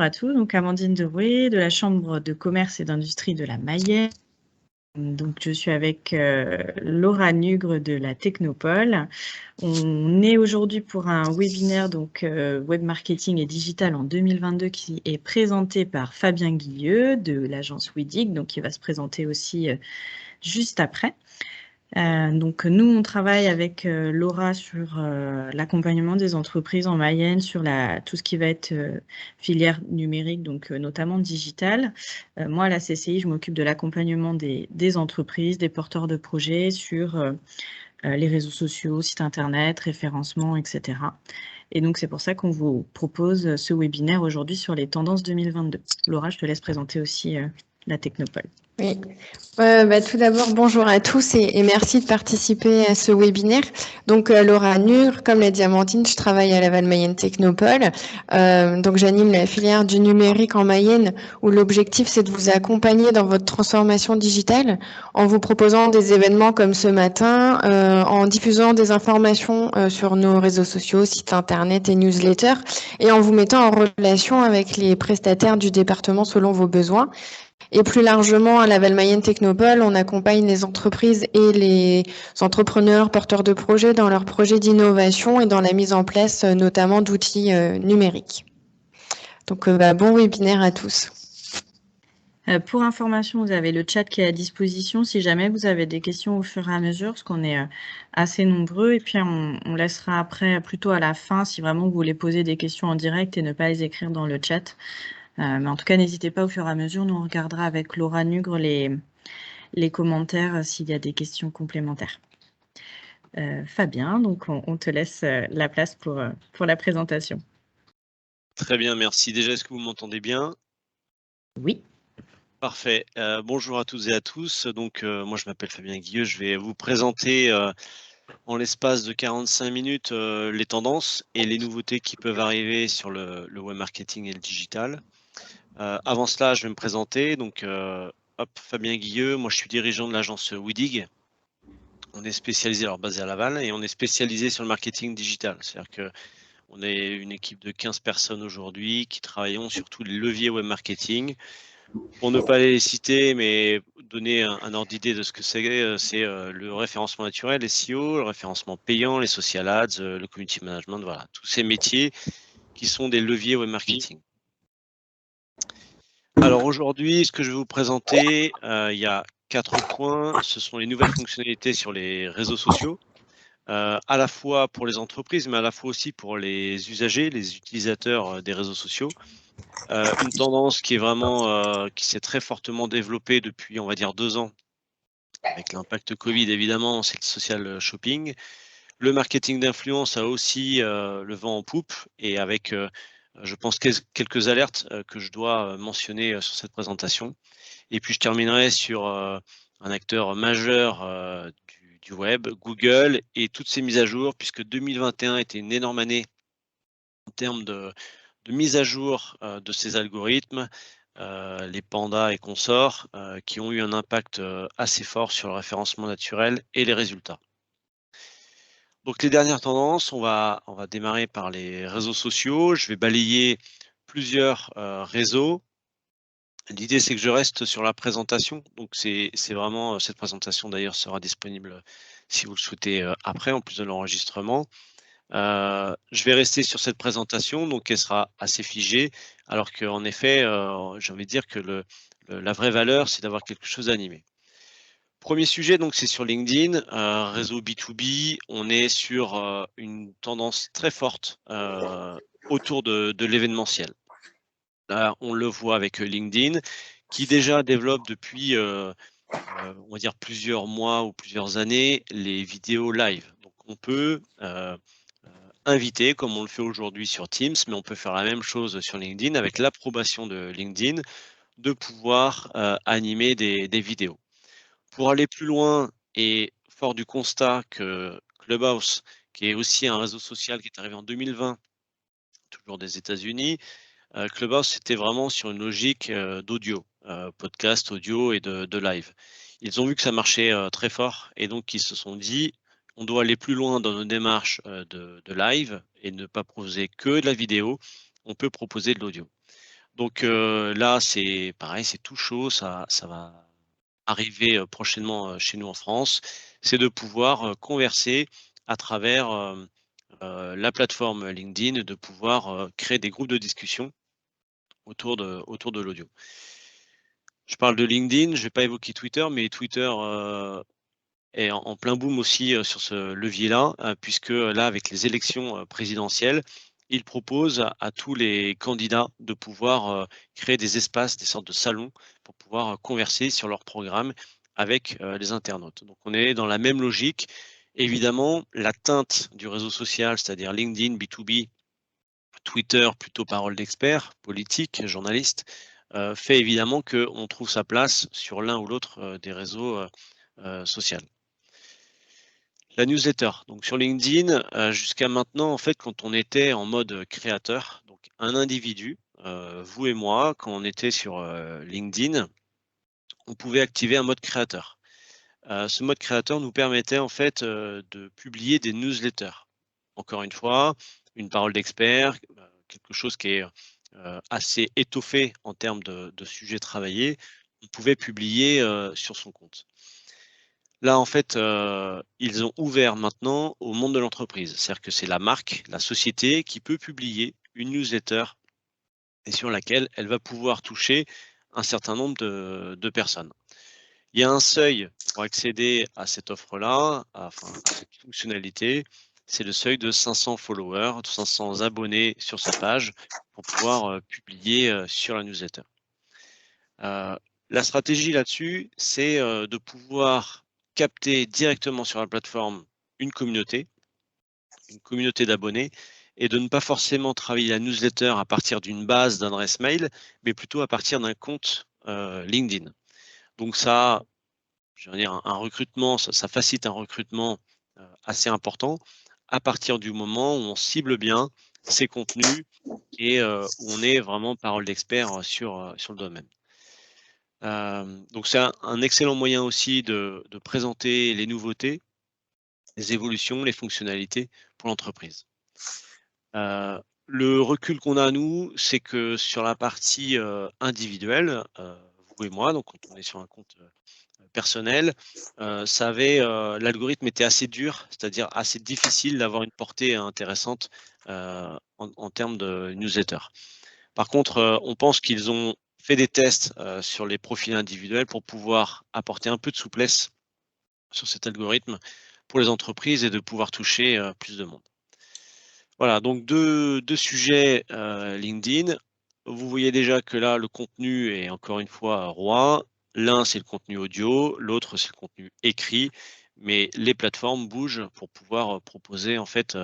À tous, donc Amandine Derouet de la Chambre de commerce et d'industrie de la Mayenne. Donc, je suis avec Laura Nugre de la Technopole. On est aujourd'hui pour un webinaire donc web marketing et digital en 2022 qui est présenté par Fabien Guilleux de l'agence Weedig, donc qui va se présenter aussi juste après. Donc nous, on travaille avec Laura sur l'accompagnement des entreprises en Mayenne, sur tout ce qui va être filière numérique, donc notamment digitale. Moi, à la CCI, je m'occupe de l'accompagnement des entreprises, des porteurs de projets sur les réseaux sociaux, sites internet, référencement, etc. Et donc, c'est pour ça qu'on vous propose ce webinaire aujourd'hui sur les tendances 2022. Laura, je te laisse présenter aussi la Technopole. Oui, tout d'abord, bonjour à tous et merci de participer à ce webinaire. Donc, Laura Nugre, comme l'a dit Amandine, je travaille à Laval Mayenne Technopole. Donc, j'anime la filière du numérique en Mayenne où l'objectif, c'est de vous accompagner dans votre transformation digitale en vous proposant des événements comme ce matin, en diffusant des informations sur nos réseaux sociaux, sites internet et newsletters et en vous mettant en relation avec les prestataires du département selon vos besoins. Et plus largement, à Laval Mayenne Technopole, on accompagne les entreprises et les entrepreneurs porteurs de projets dans leurs projets d'innovation et dans la mise en place notamment d'outils numériques. Donc, bon webinaire à tous. Pour information, vous avez le chat qui est à disposition si jamais vous avez des questions au fur et à mesure, parce qu'on est assez nombreux. Et puis, on laissera après, plutôt à la fin, si vraiment vous voulez poser des questions en direct et ne pas les écrire dans le chat. Mais en tout cas, n'hésitez pas au fur et à mesure. Nous, on regardera avec Laura Nugre les commentaires s'il y a des questions complémentaires. Fabien, donc on te laisse la place pour la présentation. Très bien, merci. Déjà, est-ce que vous m'entendez bien? Oui. Parfait. Bonjour à toutes et à tous. Donc, moi, je m'appelle Fabien Guilleux. Je vais vous présenter en l'espace de 45 minutes les tendances et les nouveautés qui peuvent arriver sur le web marketing et le digital. Avant cela, je vais me présenter. Donc, Fabien Guilleux. Moi, je suis dirigeant de l'agence Weedig. On est spécialisé, alors basé à Laval, et on est spécialisé sur le marketing digital. C'est-à-dire que on est une équipe de 15 personnes aujourd'hui qui travaillons sur tous les leviers web marketing. Pour ne pas les citer, mais donner un ordre d'idée de ce que c'est le référencement naturel, les SEO, le référencement payant, les social ads, le community management, voilà, tous ces métiers qui sont des leviers web marketing. Alors aujourd'hui, ce que je vais vous présenter, il y a 4 points. Ce sont les nouvelles fonctionnalités sur les réseaux sociaux, à la fois pour les entreprises, mais à la fois aussi pour les usagers, les utilisateurs des réseaux sociaux. Une tendance qui est vraiment, qui s'est très fortement développée depuis, on va dire, 2 ans. Avec l'impact Covid, évidemment, c'est le social shopping. Le marketing d'influence a aussi le vent en poupe et avec, je pense, quelques alertes que je dois mentionner sur cette présentation. Et puis, je terminerai sur un acteur majeur du web, Google, et toutes ces mises à jour, puisque 2021 était une énorme année en termes de mise à jour de ces algorithmes, les pandas et consorts, qui ont eu un impact assez fort sur le référencement naturel et les résultats. Donc les dernières tendances, on va démarrer par les réseaux sociaux. Je vais balayer plusieurs réseaux. L'idée, c'est que je reste sur la présentation. Donc c'est vraiment, cette présentation d'ailleurs sera disponible si vous le souhaitez après, en plus de l'enregistrement. Je vais rester sur cette présentation, donc elle sera assez figée, alors qu'en effet, j'ai envie de dire que la vraie valeur, c'est d'avoir quelque chose animé. Premier sujet, donc c'est sur LinkedIn, réseau B2B. On est sur une tendance très forte autour de l'événementiel. Là, on le voit avec LinkedIn, qui déjà développe depuis, on va dire plusieurs mois ou plusieurs années, les vidéos live. Donc on peut inviter, comme on le fait aujourd'hui sur Teams, mais on peut faire la même chose sur LinkedIn avec l'approbation de LinkedIn, de pouvoir animer des vidéos. Pour aller plus loin et fort du constat que Clubhouse, qui est aussi un réseau social qui est arrivé en 2020, toujours des États-Unis, Clubhouse, c'était vraiment sur une logique d'audio, podcast, audio et de live. Ils ont vu que ça marchait très fort et donc ils se sont dit, on doit aller plus loin dans nos démarches de live et ne pas proposer que de la vidéo, on peut proposer de l'audio. Donc là, c'est pareil, c'est tout chaud, ça va arriver prochainement chez nous en France. C'est de pouvoir converser à travers la plateforme LinkedIn, de pouvoir créer des groupes de discussion autour de l'audio. Je parle de LinkedIn, je vais pas évoquer Twitter, mais Twitter est en plein boom aussi sur ce levier-là, puisque là, avec les élections présidentielles, il propose à tous les candidats de pouvoir créer des espaces, des sortes de salons pour pouvoir converser sur leur programme avec les internautes. Donc on est dans la même logique. Évidemment, la teinte du réseau social, c'est-à-dire LinkedIn, B2B, Twitter, plutôt parole d'expert, politique, journaliste, fait évidemment qu'on trouve sa place sur l'un ou l'autre des réseaux sociaux. La newsletter. Donc sur LinkedIn, jusqu'à maintenant, en fait, quand on était en mode créateur, donc un individu, vous et moi, quand on était sur LinkedIn, on pouvait activer un mode créateur. Ce mode créateur nous permettait en fait de publier des newsletters. Encore une fois, une parole d'expert, quelque chose qui est assez étoffé en termes de sujets travaillés, on pouvait publier sur son compte. Là, en fait, ils ont ouvert maintenant au monde de l'entreprise. C'est-à-dire que c'est la marque, la société qui peut publier une newsletter et sur laquelle elle va pouvoir toucher un certain nombre de personnes. Il y a un seuil pour accéder à cette offre-là, enfin à cette fonctionnalité, c'est le seuil de 500 followers, de 500 abonnés sur sa page pour pouvoir publier sur la newsletter. La stratégie là-dessus, c'est de pouvoir capter directement sur la plateforme une communauté d'abonnés et de ne pas forcément travailler la newsletter à partir d'une base d'adresse mail, mais plutôt à partir d'un compte LinkedIn. Donc ça, je veux dire, un recrutement, ça facilite un recrutement assez important à partir du moment où on cible bien ces contenus et où on est vraiment parole d'expert sur le domaine. Donc c'est un excellent moyen aussi de présenter les nouveautés, les évolutions, les fonctionnalités pour l'entreprise. Le recul qu'on a nous, c'est que sur la partie individuelle, vous et moi, donc quand on est sur un compte personnel, l'algorithme était assez dur, c'est-à-dire assez difficile d'avoir une portée intéressante en termes de newsletter. Par contre, on pense qu'ils ont fait des tests sur les profils individuels pour pouvoir apporter un peu de souplesse sur cet algorithme pour les entreprises et de pouvoir toucher plus de monde. Voilà, donc deux sujets LinkedIn. Vous voyez déjà que là, le contenu est encore une fois roi. L'un, c'est le contenu audio, l'autre, c'est le contenu écrit, mais les plateformes bougent pour pouvoir proposer en fait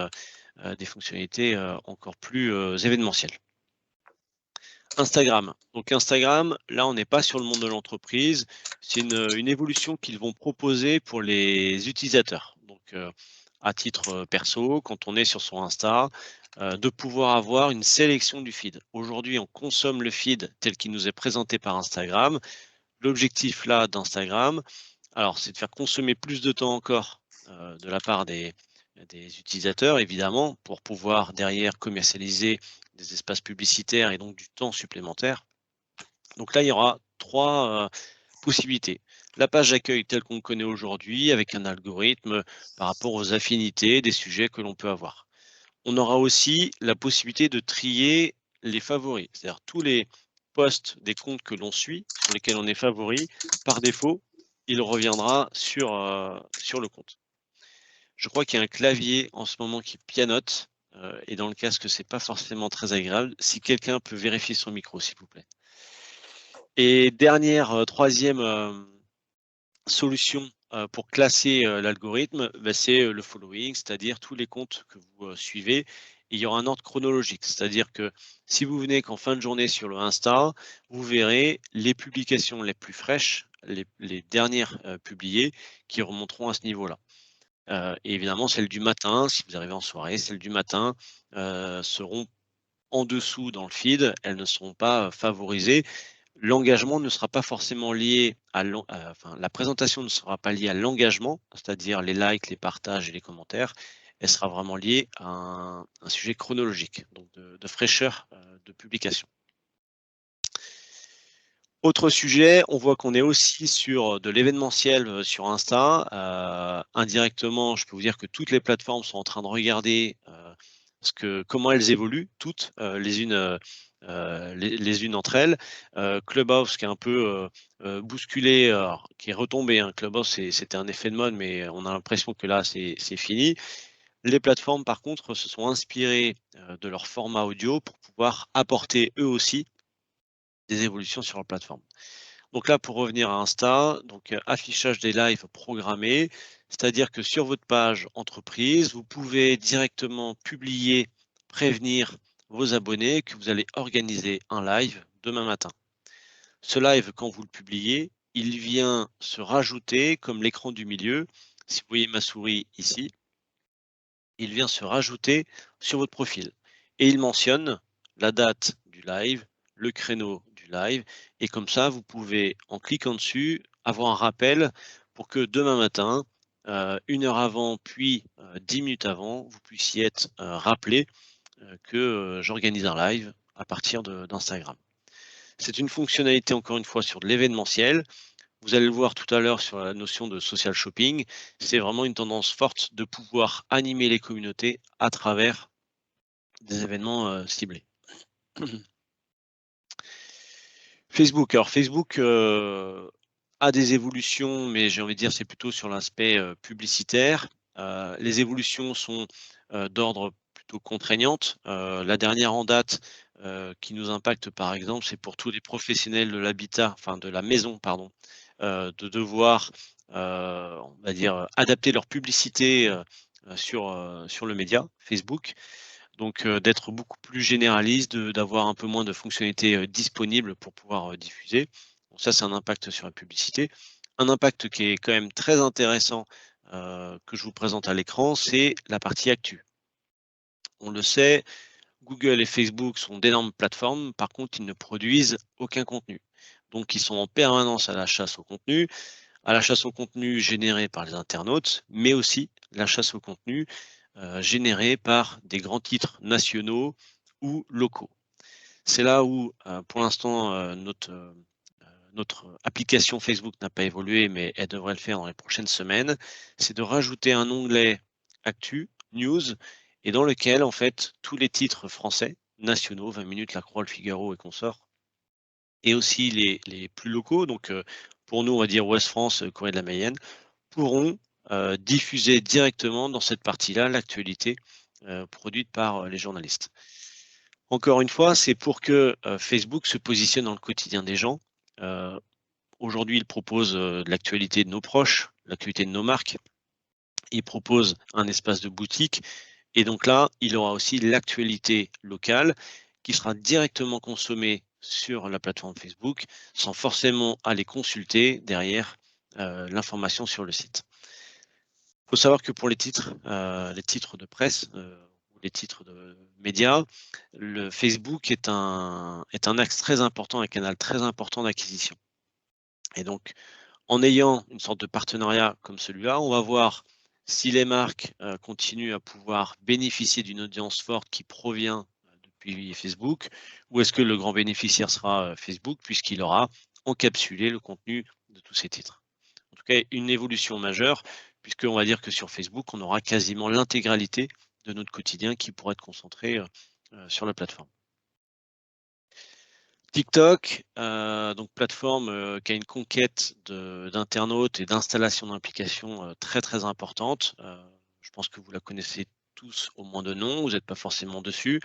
des fonctionnalités encore plus événementielles. Instagram. Donc Instagram, là, on n'est pas sur le monde de l'entreprise. C'est une évolution qu'ils vont proposer pour les utilisateurs. Donc, à titre perso, quand on est sur son Insta, de pouvoir avoir une sélection du feed. Aujourd'hui, on consomme le feed tel qu'il nous est présenté par Instagram. L'objectif là d'Instagram, alors, c'est de faire consommer plus de temps encore de la part des utilisateurs, évidemment, pour pouvoir derrière commercialiser des espaces publicitaires et donc du temps supplémentaire. Donc là, il y aura trois possibilités. La page d'accueil telle qu'on le connaît aujourd'hui, avec un algorithme par rapport aux affinités des sujets que l'on peut avoir. On aura aussi la possibilité de trier les favoris, c'est-à-dire tous les posts des comptes que l'on suit, sur lesquels on est favori, par défaut, il reviendra sur le compte. Je crois qu'il y a un clavier en ce moment qui pianote et dans le casque, c'est pas forcément très agréable. Si quelqu'un peut vérifier son micro, s'il vous plaît. Et dernière, troisième solution pour classer l'algorithme, c'est le following, c'est-à-dire tous les comptes que vous suivez. Et il y aura un ordre chronologique, c'est-à-dire que si vous venez qu'en fin de journée sur le Insta, vous verrez les publications les plus fraîches, les dernières publiées, qui remonteront à ce niveau-là. Et évidemment, celles du matin, si vous arrivez en soirée, celles du matin seront en dessous dans le feed, elles ne seront pas favorisées. L'engagement ne sera pas forcément lié à la présentation ne sera pas liée à l'engagement, c'est-à-dire les likes, les partages et les commentaires. Elle sera vraiment liée à un sujet chronologique, donc de fraîcheur de publication. Autre sujet, on voit qu'on est aussi sur de l'événementiel sur Insta. Indirectement, je peux vous dire que toutes les plateformes sont en train de regarder comment elles évoluent, toutes les unes entre elles. Clubhouse qui est un peu bousculé, qui est retombé. Hein. Clubhouse, c'était un effet de mode, mais on a l'impression que là, c'est fini. Les plateformes, par contre, se sont inspirées de leur format audio pour pouvoir apporter eux aussi des évolutions sur leur plateforme. Donc là, pour revenir à Insta, donc affichage des lives programmés, c'est-à-dire que sur votre page entreprise, vous pouvez directement publier, prévenir vos abonnés que vous allez organiser un live demain matin. Ce live, quand vous le publiez, il vient se rajouter comme l'écran du milieu. Si vous voyez ma souris ici, il vient se rajouter sur votre profil. Et il mentionne la date du live, le créneau du live. Et comme ça, vous pouvez, en cliquant dessus, avoir un rappel pour que demain matin, 1 heure avant, puis 10 minutes avant, vous puissiez être rappelé que j'organise un live à partir d'Instagram. C'est une fonctionnalité, encore une fois, sur de l'événementiel. Vous allez le voir tout à l'heure sur la notion de social shopping. C'est vraiment une tendance forte de pouvoir animer les communautés à travers des événements ciblés. Facebook. Alors Facebook a des évolutions, mais j'ai envie de dire c'est plutôt sur l'aspect publicitaire. Les évolutions sont d'ordre plutôt contraignante. La dernière en date qui nous impacte par exemple, c'est pour tous les professionnels de l'habitat, enfin de la maison, pardon, de devoir, on va dire, adapter leur publicité sur le média Facebook. Donc d'être beaucoup plus généraliste, d'avoir un peu moins de fonctionnalités disponibles pour pouvoir diffuser. Donc ça, c'est un impact sur la publicité. Un impact qui est quand même très intéressant que je vous présente à l'écran, c'est la partie actu. On le sait, Google et Facebook sont d'énormes plateformes, par contre, ils ne produisent aucun contenu. Donc, ils sont en permanence à la chasse au contenu généré par les internautes, mais aussi la chasse au contenu généré par des grands titres nationaux ou locaux. C'est là où, pour l'instant, notre application Facebook n'a pas évolué, mais elle devrait le faire dans les prochaines semaines. C'est de rajouter un onglet Actu, News, et dans lequel, en fait, tous les titres français, nationaux, 20 minutes, La Croix, Le Figaro et consorts, et aussi les plus locaux, donc pour nous, on va dire Ouest France, Corée de la Mayenne, pourront diffuser directement dans cette partie-là l'actualité produite par les journalistes. Encore une fois, c'est pour que Facebook se positionne dans le quotidien des gens. Aujourd'hui, il propose de l'actualité de nos proches, l'actualité de nos marques. Il propose un espace de boutique. Et donc là, il aura aussi l'actualité locale qui sera directement consommée sur la plateforme Facebook sans forcément aller consulter derrière l'information sur le site. Il faut savoir que pour les titres de presse ou les titres de médias, le Facebook est un axe très important, un canal très important d'acquisition. Et donc, en ayant une sorte de partenariat comme celui-là, on va voir si les marques continuent à pouvoir bénéficier d'une audience forte qui provient depuis Facebook, ou est-ce que le grand bénéficiaire sera Facebook, puisqu'il aura encapsulé le contenu de tous ces titres. En tout cas, une évolution majeure, puisqu'on va dire que sur Facebook, on aura quasiment l'intégralité de notre quotidien qui pourra être concentré sur la plateforme. TikTok, donc plateforme qui a une conquête d'internautes et d'installation d'applications très très importante. Je pense que vous la connaissez tous au moins de nom, vous n'êtes pas forcément dessus.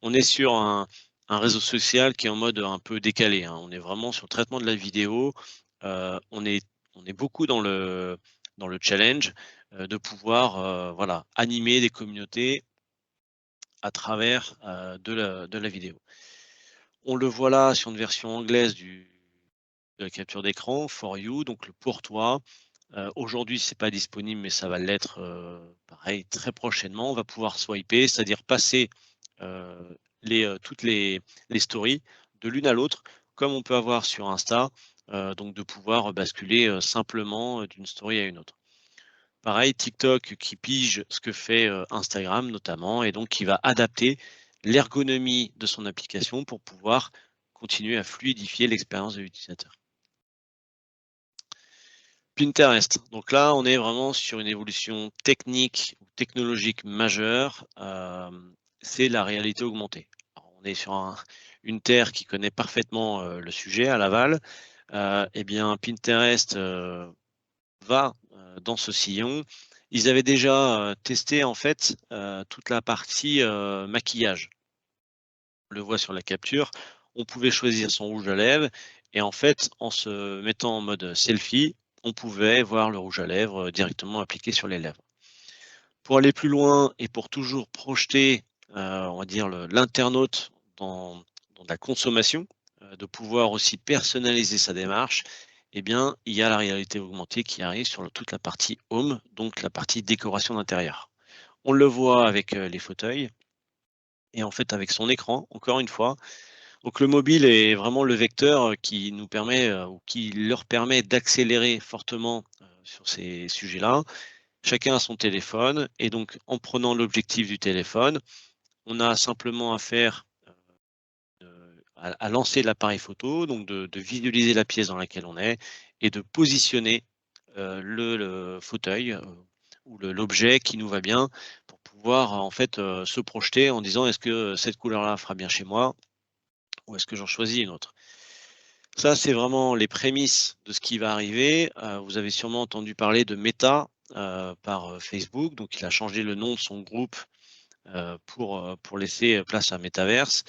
On est sur un réseau social qui est en mode un peu décalé. Hein. On est vraiment sur le traitement de la vidéo. On est beaucoup dans le challenge de pouvoir voilà, animer des communautés à travers de la vidéo. On le voit là sur une version anglaise de la capture d'écran, For You, donc le pour toi. Aujourd'hui, ce n'est pas disponible, mais ça va l'être pareil très prochainement. On va pouvoir swiper, c'est-à-dire passer toutes les stories de l'une à l'autre, comme on peut avoir sur Insta, donc de pouvoir basculer simplement d'une story à une autre. Pareil, TikTok qui pige ce que fait Instagram notamment, et donc qui va adapter l'ergonomie de son application pour pouvoir continuer à fluidifier l'expérience de l'utilisateur. Pinterest. Donc là, on est vraiment sur une évolution technique ou technologique majeure. C'est la réalité augmentée. Alors, on est sur une terre qui connaît parfaitement le sujet à l'aval. Eh bien, Pinterest va dans ce sillon. Ils avaient déjà testé en fait toute la partie maquillage. On le voit sur la capture. On pouvait choisir son rouge à lèvres et en fait, en se mettant en mode selfie, on pouvait voir le rouge à lèvres directement appliqué sur les lèvres. Pour aller plus loin et pour toujours projeter, on va dire l'internaute dans la consommation, de pouvoir aussi personnaliser sa démarche, eh bien, il y a la réalité augmentée qui arrive sur toute la partie home, donc la partie décoration d'intérieur. On le voit avec les fauteuils et en fait avec son écran, encore une fois. Donc le mobile est vraiment le vecteur qui nous permet ou qui leur permet d'accélérer fortement sur ces sujets-là. Chacun a son téléphone et donc en prenant l'objectif du téléphone, on a simplement à faire à lancer l'appareil photo, donc de visualiser la pièce dans laquelle on est et de positionner le fauteuil ou l'objet qui nous va bien pour pouvoir en fait se projeter en disant est-ce que cette couleur-là fera bien chez moi ou est-ce que j'en choisis une autre. Ça, c'est vraiment les prémices de ce qui va arriver. Vous avez sûrement entendu parler de Meta par Facebook. Donc, il a changé le nom de son groupe pour laisser place à Metaverse.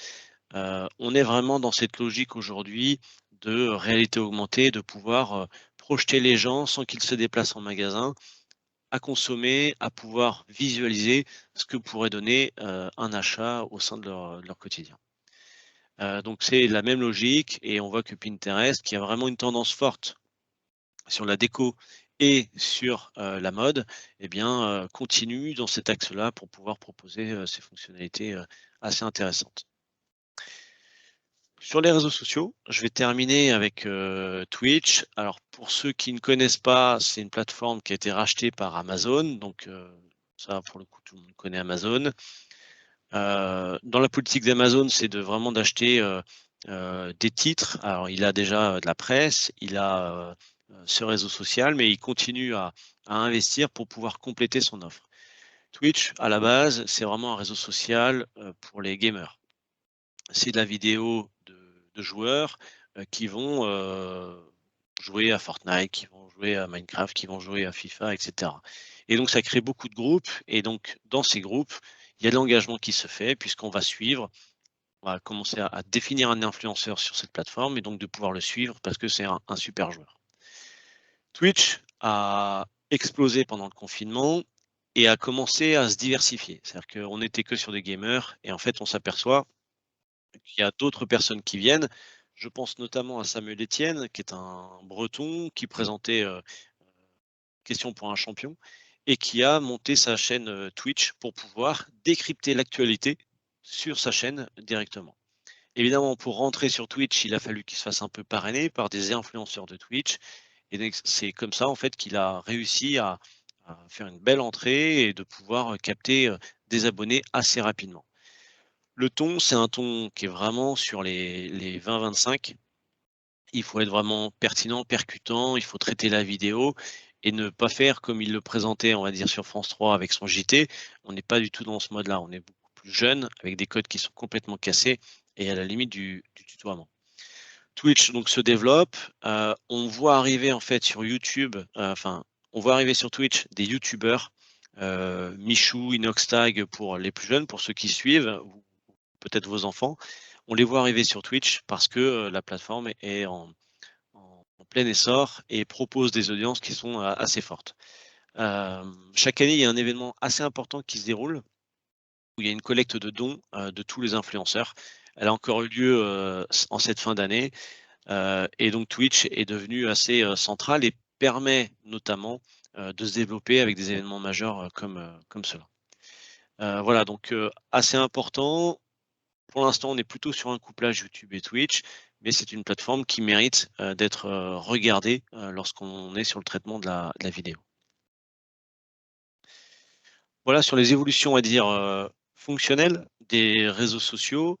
On est vraiment dans cette logique aujourd'hui de réalité augmentée, de pouvoir projeter les gens sans qu'ils se déplacent en magasin, à consommer, à pouvoir visualiser ce que pourrait donner un achat au sein de leur quotidien. Donc c'est la même logique et on voit que Pinterest, qui a vraiment une tendance forte sur la déco et sur la mode, eh bien, continue dans cet axe-là pour pouvoir proposer ces fonctionnalités assez intéressantes. Sur les réseaux sociaux, je vais terminer avec Twitch. Alors pour ceux qui ne connaissent pas, c'est une plateforme qui a été rachetée par Amazon, donc ça pour le coup tout le monde connaît Amazon. Dans la politique d'Amazon, c'est vraiment d'acheter des titres. Alors, il a déjà de la presse, il a ce réseau social, mais il continue à investir pour pouvoir compléter son offre. Twitch, à la base, c'est vraiment un réseau social pour les gamers. C'est de la vidéo de joueurs qui vont jouer à Fortnite, qui vont jouer à Minecraft, qui vont jouer à FIFA, etc. Et donc, ça crée beaucoup de groupes. Et donc, dans ces groupes, il y a de l'engagement qui se fait puisqu'on va suivre, on va commencer à définir un influenceur sur cette plateforme et donc de pouvoir le suivre parce que c'est un super joueur. Twitch a explosé pendant le confinement et a commencé à se diversifier. C'est-à-dire qu'on n'était que sur des gamers et en fait, on s'aperçoit qu'il y a d'autres personnes qui viennent. Je pense notamment à Samuel Etienne, qui est un breton qui présentait Question pour un champion et qui a monté sa chaîne Twitch pour pouvoir décrypter l'actualité sur sa chaîne directement. Évidemment, pour rentrer sur Twitch, il a fallu qu'il se fasse un peu parrainer par des influenceurs de Twitch. Et donc, c'est comme ça en fait qu'il a réussi à faire une belle entrée et de pouvoir capter des abonnés assez rapidement. Le ton, c'est un ton qui est vraiment sur les 20-25. Il faut être vraiment pertinent, percutant, il faut traiter la vidéo et ne pas faire comme il le présentait, on va dire, sur France 3 avec son JT. On n'est pas du tout dans ce mode-là. On est beaucoup plus jeune, avec des codes qui sont complètement cassés et à la limite du tutoiement. Twitch donc se développe. On voit arriver en fait sur YouTube, on voit arriver sur Twitch des YouTubeurs, Michou, Inoxtag pour les plus jeunes, pour ceux qui suivent, ou peut-être vos enfants. On les voit arriver sur Twitch parce que la plateforme est en plein essor et propose des audiences qui sont assez fortes. Chaque année, il y a un événement assez important qui se déroule où il y a une collecte de dons de tous les influenceurs. Elle a encore eu lieu en cette fin d'année et donc Twitch est devenu assez central et permet notamment de se développer avec des événements majeurs comme cela. Voilà, donc assez important. Pour l'instant, on est plutôt sur un couplage YouTube et Twitch, mais c'est une plateforme qui mérite d'être regardée lorsqu'on est sur le traitement de la vidéo. Voilà sur les évolutions, on va dire, fonctionnelles des réseaux sociaux.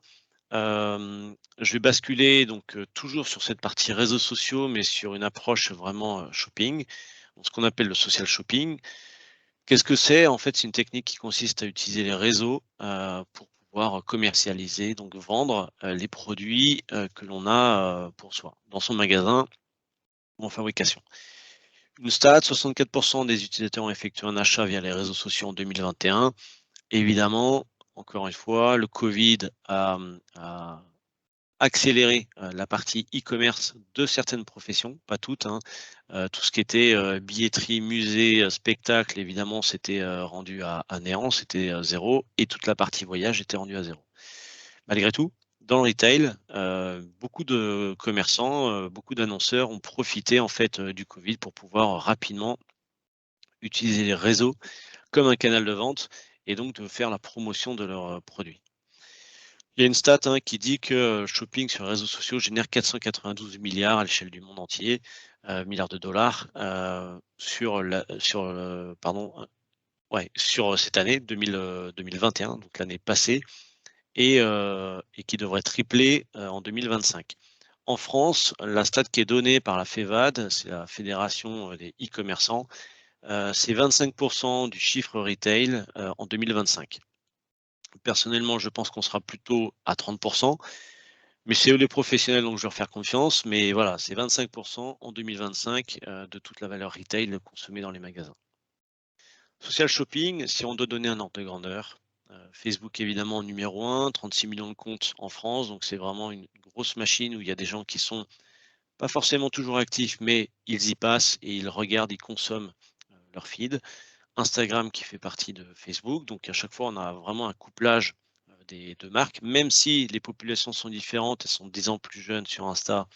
Je vais basculer donc toujours sur cette partie réseaux sociaux, mais sur une approche vraiment shopping, ce qu'on appelle le social shopping. Qu'est-ce que c'est? En fait, c'est une technique qui consiste à utiliser les réseaux pour pouvoir commercialiser, donc vendre les produits que l'on a pour soi, dans son magasin ou en fabrication. Une stat, 64% des utilisateurs ont effectué un achat via les réseaux sociaux en 2021. Évidemment, encore une fois, le Covid a accéléré la partie e-commerce de certaines professions, pas toutes, hein. Tout ce qui était billetterie, musée, spectacle, évidemment, c'était rendu à néant, c'était 0 et toute la partie voyage était rendue à 0. Malgré tout, dans le retail, beaucoup de commerçants, beaucoup d'annonceurs ont profité en fait du Covid pour pouvoir rapidement utiliser les réseaux comme un canal de vente et donc de faire la promotion de leurs produits. Il y a une stat qui dit que le shopping sur les réseaux sociaux génère 492 milliards à l'échelle du monde entier, milliards de dollars, sur cette année 2021, donc l'année passée, et qui devrait tripler en 2025. En France, la stat qui est donnée par la FEVAD, c'est la Fédération des e-commerçants, c'est 25% du chiffre retail en 2025. Personnellement, je pense qu'on sera plutôt à 30%, mais c'est eux les professionnels, donc je vais leur faire confiance. Mais voilà, c'est 25% en 2025 de toute la valeur retail consommée dans les magasins. Social shopping, si on doit donner un ordre de grandeur, Facebook évidemment numéro 1, 36 millions de comptes en France, donc c'est vraiment une grosse machine où il y a des gens qui sont pas forcément toujours actifs, mais ils y passent et ils regardent, ils consomment leur feed. Instagram qui fait partie de Facebook, donc à chaque fois on a vraiment un couplage des deux marques, même si les populations sont différentes, elles sont 10 ans plus jeunes sur Insta,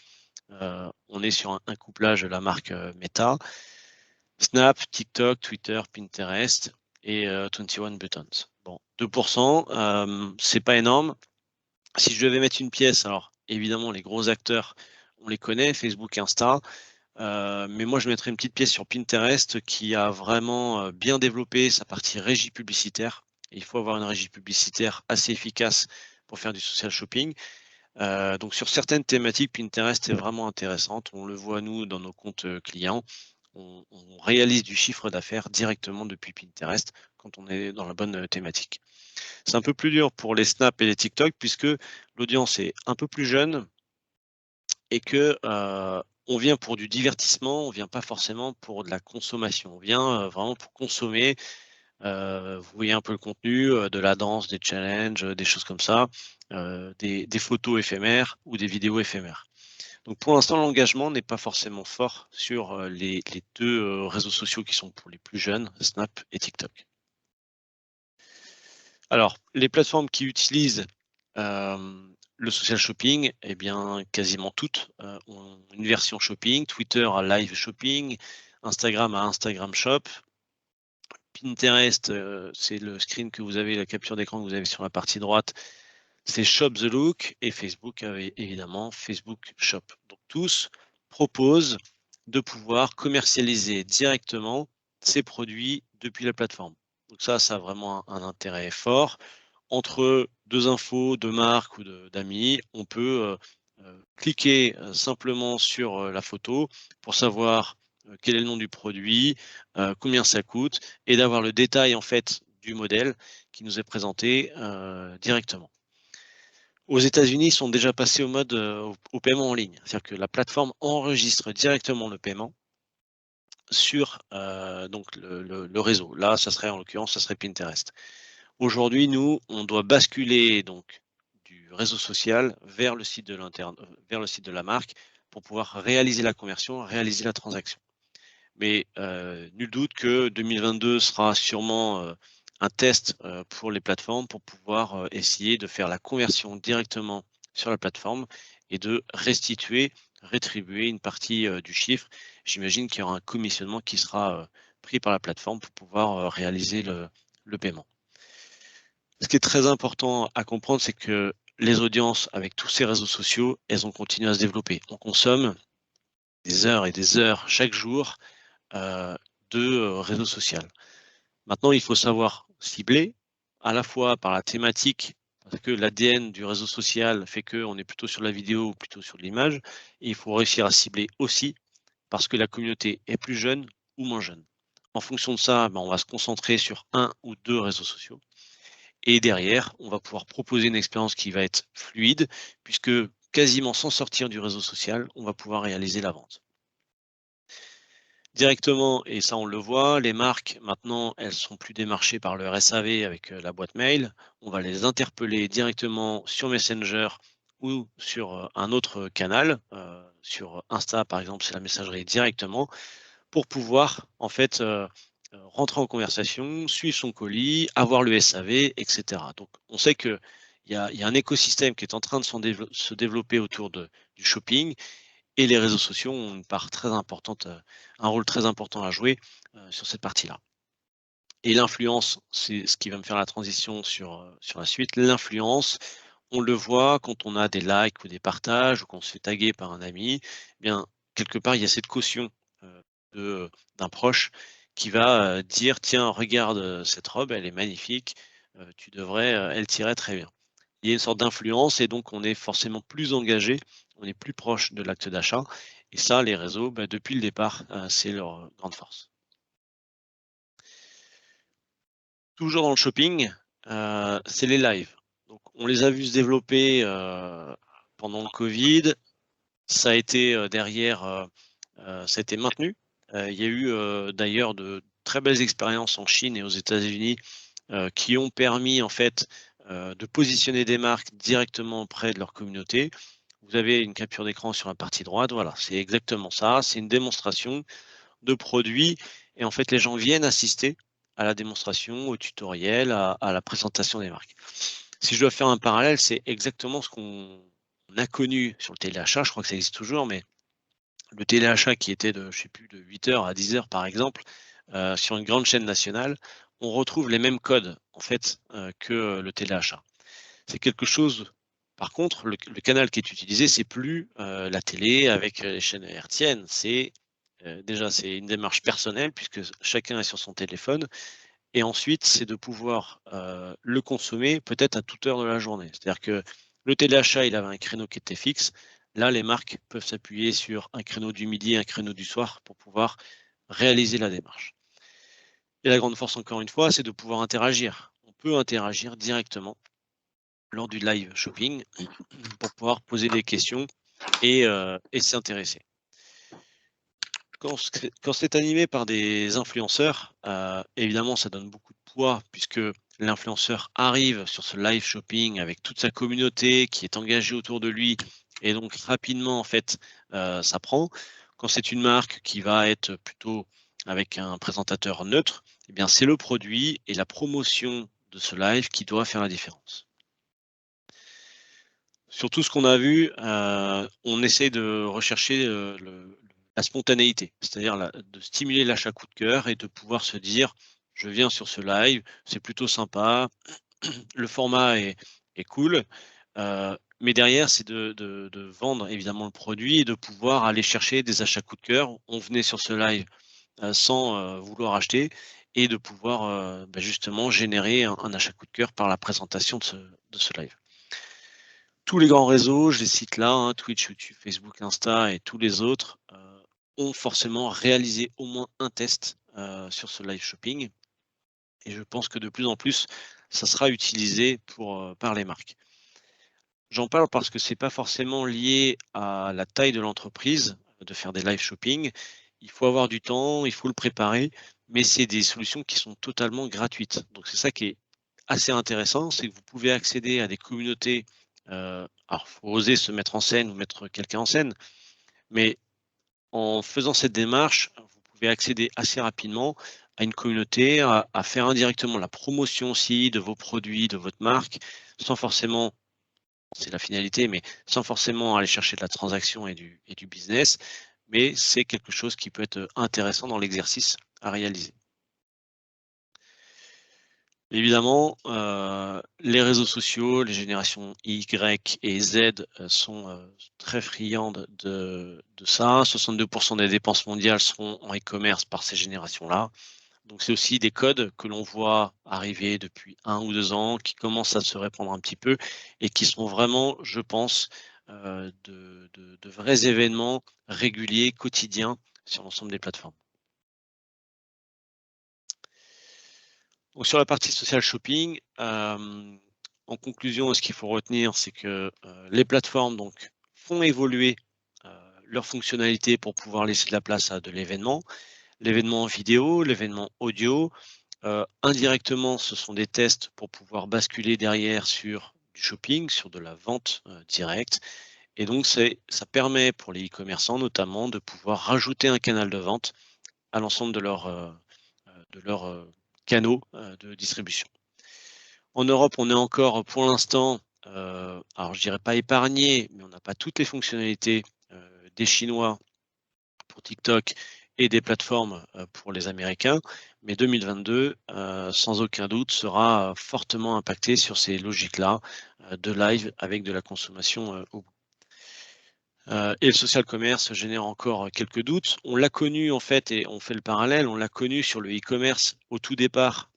on est sur un couplage de la marque Meta. Snap, TikTok, Twitter, Pinterest et 21 Buttons. Bon, 2%, c'est pas énorme. Si je devais mettre une pièce, alors évidemment les gros acteurs, on les connaît, Facebook, Insta, mais moi je mettrais une petite pièce sur Pinterest qui a vraiment bien développé sa partie régie publicitaire. Et il faut avoir une régie publicitaire assez efficace pour faire du social shopping. Donc sur certaines thématiques, Pinterest est vraiment intéressante. On le voit nous dans nos comptes clients. On réalise du chiffre d'affaires directement depuis Pinterest quand on est dans la bonne thématique. C'est un peu plus dur pour les Snap et les TikTok puisque l'audience est un peu plus jeune et que on vient pour du divertissement, on vient pas forcément pour de la consommation. On vient vraiment pour consommer. Vous voyez un peu le contenu, de la danse, des challenges, des choses comme ça, des photos éphémères ou des vidéos éphémères. Donc pour l'instant, l'engagement n'est pas forcément fort sur les deux réseaux sociaux qui sont pour les plus jeunes, Snap et TikTok. Alors, les plateformes qui utilisent le social shopping, eh bien, quasiment toutes ont une version shopping. Twitter a Live Shopping, Instagram a Instagram Shop, Pinterest, c'est le screen que vous avez, la capture d'écran que vous avez sur la partie droite, c'est Shop the Look et Facebook avait évidemment Facebook Shop. Donc tous proposent de pouvoir commercialiser directement ces produits depuis la plateforme. Donc ça a vraiment un intérêt fort. Entre deux infos de marque ou d'amis, on peut cliquer simplement sur la photo pour savoir quel est le nom du produit, combien ça coûte et d'avoir le détail en fait du modèle qui nous est présenté directement. Aux États-Unis, ils sont déjà passés au mode au paiement en ligne. C'est-à-dire que la plateforme enregistre directement le paiement sur donc le réseau. Là, ça serait en l'occurrence, ça serait Pinterest. Aujourd'hui, nous, on doit basculer donc du réseau social vers le site de la marque pour pouvoir réaliser la conversion, réaliser la transaction. Mais nul doute que 2022 sera sûrement un test pour les plateformes pour pouvoir essayer de faire la conversion directement sur la plateforme et de rétribuer une partie du chiffre. J'imagine qu'il y aura un commissionnement qui sera pris par la plateforme pour pouvoir réaliser le paiement. Ce qui est très important à comprendre, c'est que les audiences avec tous ces réseaux sociaux, elles ont continué à se développer. On consomme des heures et des heures chaque jour de réseau social. Maintenant, il faut savoir cibler à la fois par la thématique, parce que l'ADN du réseau social fait qu'on est plutôt sur la vidéo ou plutôt sur l'image. Et il faut réussir à cibler aussi parce que la communauté est plus jeune ou moins jeune. En fonction de ça, on va se concentrer sur 1 ou 2 réseaux sociaux. Et derrière, on va pouvoir proposer une expérience qui va être fluide, puisque quasiment sans sortir du réseau social, on va pouvoir réaliser la vente. Directement, et ça on le voit, les marques maintenant, elles sont plus démarchées par le SAV avec la boîte mail. On va les interpeller directement sur Messenger ou sur un autre canal, sur Insta par exemple, c'est la messagerie directement, pour pouvoir en fait rentrer en conversation, suivre son colis, avoir le SAV, etc. Donc on sait qu'il y a un écosystème qui est en train de se développer autour du shopping. Et les réseaux sociaux ont une part très importante, un rôle très important à jouer sur cette partie-là. Et l'influence, c'est ce qui va me faire la transition sur la suite. L'influence, on le voit quand on a des likes ou des partages ou qu'on se fait taguer par un ami, eh bien quelque part il y a cette caution d'un proche qui va dire tiens regarde cette robe, elle est magnifique, tu devrais, elle t'irait très bien. Il y a une sorte d'influence et donc on est forcément plus engagé, on est plus proche de l'acte d'achat et ça les réseaux, depuis le départ, c'est leur grande force. Toujours dans le shopping, c'est les lives. Donc on les a vus se développer, pendant le covid. Ça a été, derrière, ça a été maintenu. Il y a eu, d'ailleurs de très belles expériences en Chine et aux États-Unis, qui ont permis en fait, de positionner des marques directement auprès de leur communauté. Vous avez une capture d'écran sur la partie droite, voilà, c'est exactement ça, c'est une démonstration de produits et en fait les gens viennent assister à la démonstration, au tutoriel, à la présentation des marques. Si je dois faire un parallèle, c'est exactement ce qu'on a connu sur le téléachat, je crois que ça existe toujours, mais le téléachat qui était de, je sais plus, de 8h à 10h par exemple, sur une grande chaîne nationale, on retrouve les mêmes codes en fait, que le téléachat. C'est quelque chose par contre, le canal qui est utilisé, c'est plus, la télé avec, les chaînes hertziennes. C'est, déjà, c'est une démarche personnelle puisque chacun est sur son téléphone et ensuite, c'est de pouvoir, le consommer peut-être à toute heure de la journée. C'est-à-dire que le téléachat, il avait un créneau qui était fixe. Là, les marques peuvent s'appuyer sur un créneau du midi, un créneau du soir pour pouvoir réaliser la démarche. Et la grande force, encore une fois, c'est de pouvoir interagir. On peut interagir directement lors du live shopping pour pouvoir poser des questions et s'y intéresser. Quand c'est animé par des influenceurs, évidemment, ça donne beaucoup de poids puisque l'influenceur arrive sur ce live shopping avec toute sa communauté qui est engagée autour de lui et donc rapidement, en fait, ça prend. Quand c'est une marque qui va être plutôt avec un présentateur neutre, eh bien, c'est le produit et la promotion de ce live qui doit faire la différence. Sur tout ce qu'on a vu, on essaie de rechercher, la spontanéité, c'est-à-dire de stimuler l'achat coup de cœur et de pouvoir se dire: «Je viens sur ce live, c'est plutôt sympa, le format est cool», mais derrière c'est de vendre évidemment le produit et de pouvoir aller chercher des achats coup de cœur. On venait sur ce live, sans, vouloir acheter et de pouvoir, justement générer un achat coup de cœur par la présentation de ce live. Tous les grands réseaux, je les cite là, hein, Twitch, YouTube, Facebook, Insta et tous les autres, ont forcément réalisé au moins un test, sur ce live shopping et je pense que de plus en plus, ça sera utilisé par les marques. J'en parle parce que c'est pas forcément lié à la taille de l'entreprise, de faire des live shopping. Il faut avoir du temps, il faut le préparer, mais c'est des solutions qui sont totalement gratuites. Donc c'est ça qui est assez intéressant, c'est que vous pouvez accéder à des communautés, alors faut oser se mettre en scène ou mettre quelqu'un en scène, mais en faisant cette démarche, vous pouvez accéder assez rapidement à une communauté, à faire indirectement la promotion aussi de vos produits, de votre marque, sans forcément, c'est la finalité, mais sans forcément aller chercher de la transaction et du business, mais c'est quelque chose qui peut être intéressant dans l'exercice à réaliser. Évidemment, les réseaux sociaux, les générations Y et Z, sont, très friandes de ça. 62 des dépenses mondiales seront en e-commerce par ces générations-là. Donc c'est aussi des codes que l'on voit arriver depuis 1 ou 2 ans, qui commencent à se répandre un petit peu et qui sont vraiment, je pense, de vrais événements réguliers, quotidiens sur l'ensemble des plateformes. Donc sur la partie social shopping, en conclusion, ce qu'il faut retenir, c'est que, les plateformes donc font évoluer, leurs fonctionnalités pour pouvoir laisser de la place à de l'événement vidéo, l'événement audio. Indirectement, ce sont des tests pour pouvoir basculer derrière sur du shopping, sur de la vente, directe et donc ça permet pour les e-commerçants notamment de pouvoir rajouter un canal de vente à l'ensemble de leurs, canaux, de distribution. En Europe, on est encore pour l'instant, alors je dirais pas épargné, mais on n'a pas toutes les fonctionnalités, des Chinois pour TikTok et des plateformes, pour les Américains. Mais 2022, sans aucun doute, sera, fortement impacté sur ces logiques-là, de live avec de la consommation, au bout. Et le social commerce génère encore quelques doutes. On l'a connu en fait et on fait le parallèle, on l'a connu sur le e-commerce au tout départ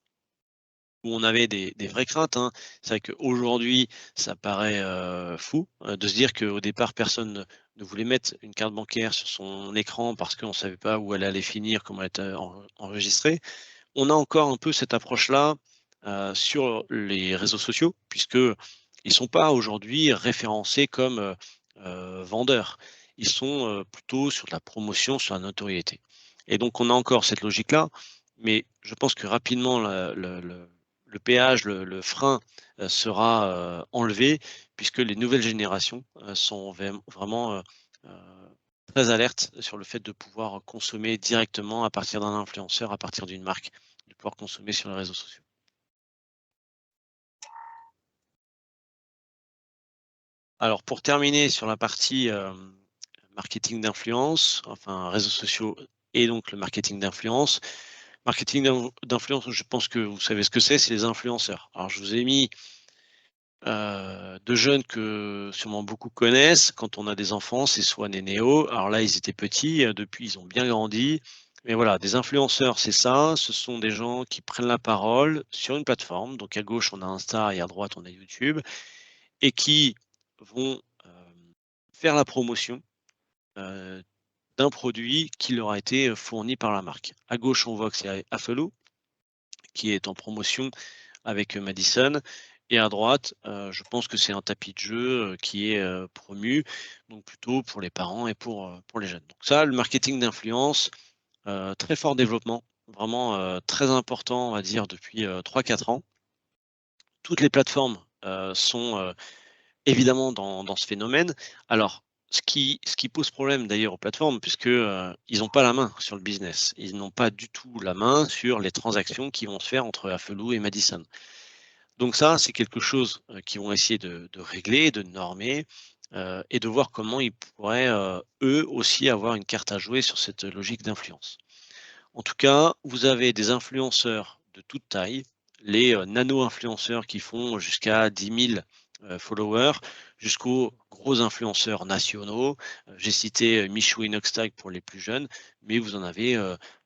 où on avait des vraies craintes, hein. C'est vrai qu'aujourd'hui, ça paraît, fou, de se dire qu'au départ, personne ne voulait mettre une carte bancaire sur son écran parce qu'on ne savait pas où elle allait finir, comment elle était enregistrée. On a encore un peu cette approche-là, sur les réseaux sociaux puisqu'ils ne sont pas aujourd'hui référencés comme, vendeurs. Ils sont, plutôt sur de la promotion, sur la notoriété et donc on a encore cette logique-là, mais je pense que rapidement le péage, le frein, sera, enlevé puisque les nouvelles générations, sont vraiment, heu, très alertes sur le fait de pouvoir consommer directement à partir d'un influenceur, à partir d'une marque, de pouvoir consommer sur les réseaux sociaux. Alors pour terminer sur la partie, marketing d'influence, enfin réseaux sociaux et donc le marketing d'influence. Marketing d'influence, je pense que vous savez ce que c'est les influenceurs. Alors je vous ai mis 2 jeunes que sûrement beaucoup connaissent. Quand on a des enfants, c'est Swan et Néo. Alors là, ils étaient petits, depuis ils ont bien grandi. Mais voilà, des influenceurs, c'est ça. Ce sont des gens qui prennent la parole sur une plateforme. Donc à gauche, on a Insta et à droite, on a YouTube et qui vont, faire la promotion, heu, d'un produit qui leur a été, fourni par la marque. À gauche, on voit que c'est Afelou qui est en promotion avec, Madison et à droite, je pense que c'est un tapis de jeu, qui est, promu, donc plutôt pour les parents et pour les jeunes. Donc ça, le marketing d'influence, très fort développement, vraiment, très important, on va dire depuis, 3-4 ans. Toutes les plateformes, sont, évidemment dans ce phénomène. Alors ce qui pose problème d'ailleurs aux plateformes puisque, ils n'ont pas la main sur le business. Ils n'ont pas du tout la main sur les transactions qui vont se faire entre Afelou et Madison. Donc ça, c'est quelque chose, qu'ils vont essayer de régler, de normer, et de voir comment ils pourraient, eux aussi avoir une carte à jouer sur cette logique d'influence. En tout cas, vous avez des influenceurs de toute taille, les, nano-influenceurs qui font jusqu'à 10 000 followers, jusqu'aux gros influenceurs nationaux. J'ai cité, Michou et Inoxtag pour les plus jeunes, mais vous en avez,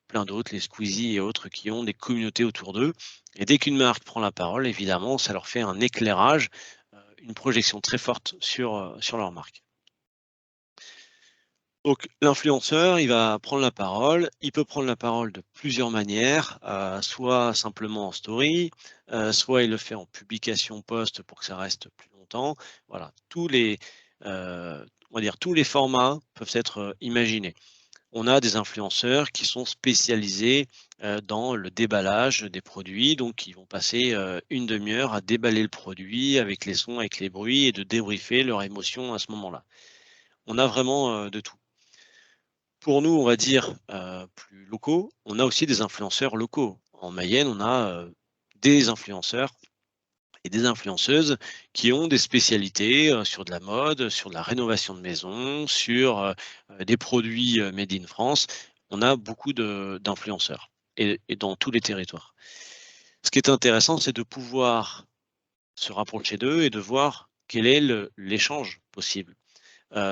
plein d'autres, les Squeezie et autres qui ont des communautés autour d'eux et dès qu'une marque prend la parole, évidemment, ça leur fait un éclairage, une projection très forte sur leur marque. Donc l'influenceur, il va prendre la parole. Il peut prendre la parole de plusieurs manières, soit simplement en story, soit il le fait en publication post pour que ça reste plus longtemps. Voilà, on va dire tous les formats peuvent être, imaginés. On a des influenceurs qui sont spécialisés, dans le déballage des produits, donc ils vont passer, 1/2 heure à déballer le produit avec les sons, avec les bruits et de débriefer leurs émotions à ce moment-là. On a vraiment, de tout. Pour nous, on va dire, plus locaux, on a aussi des influenceurs locaux. En Mayenne, on a, des influenceurs et des influenceuses qui ont des spécialités, sur de la mode, sur de la rénovation de maison, sur, des produits, made in France. On a beaucoup d'influenceurs et dans tous les territoires. Ce qui est intéressant, c'est de pouvoir se rapprocher d'eux et de voir quel est l'échange possible.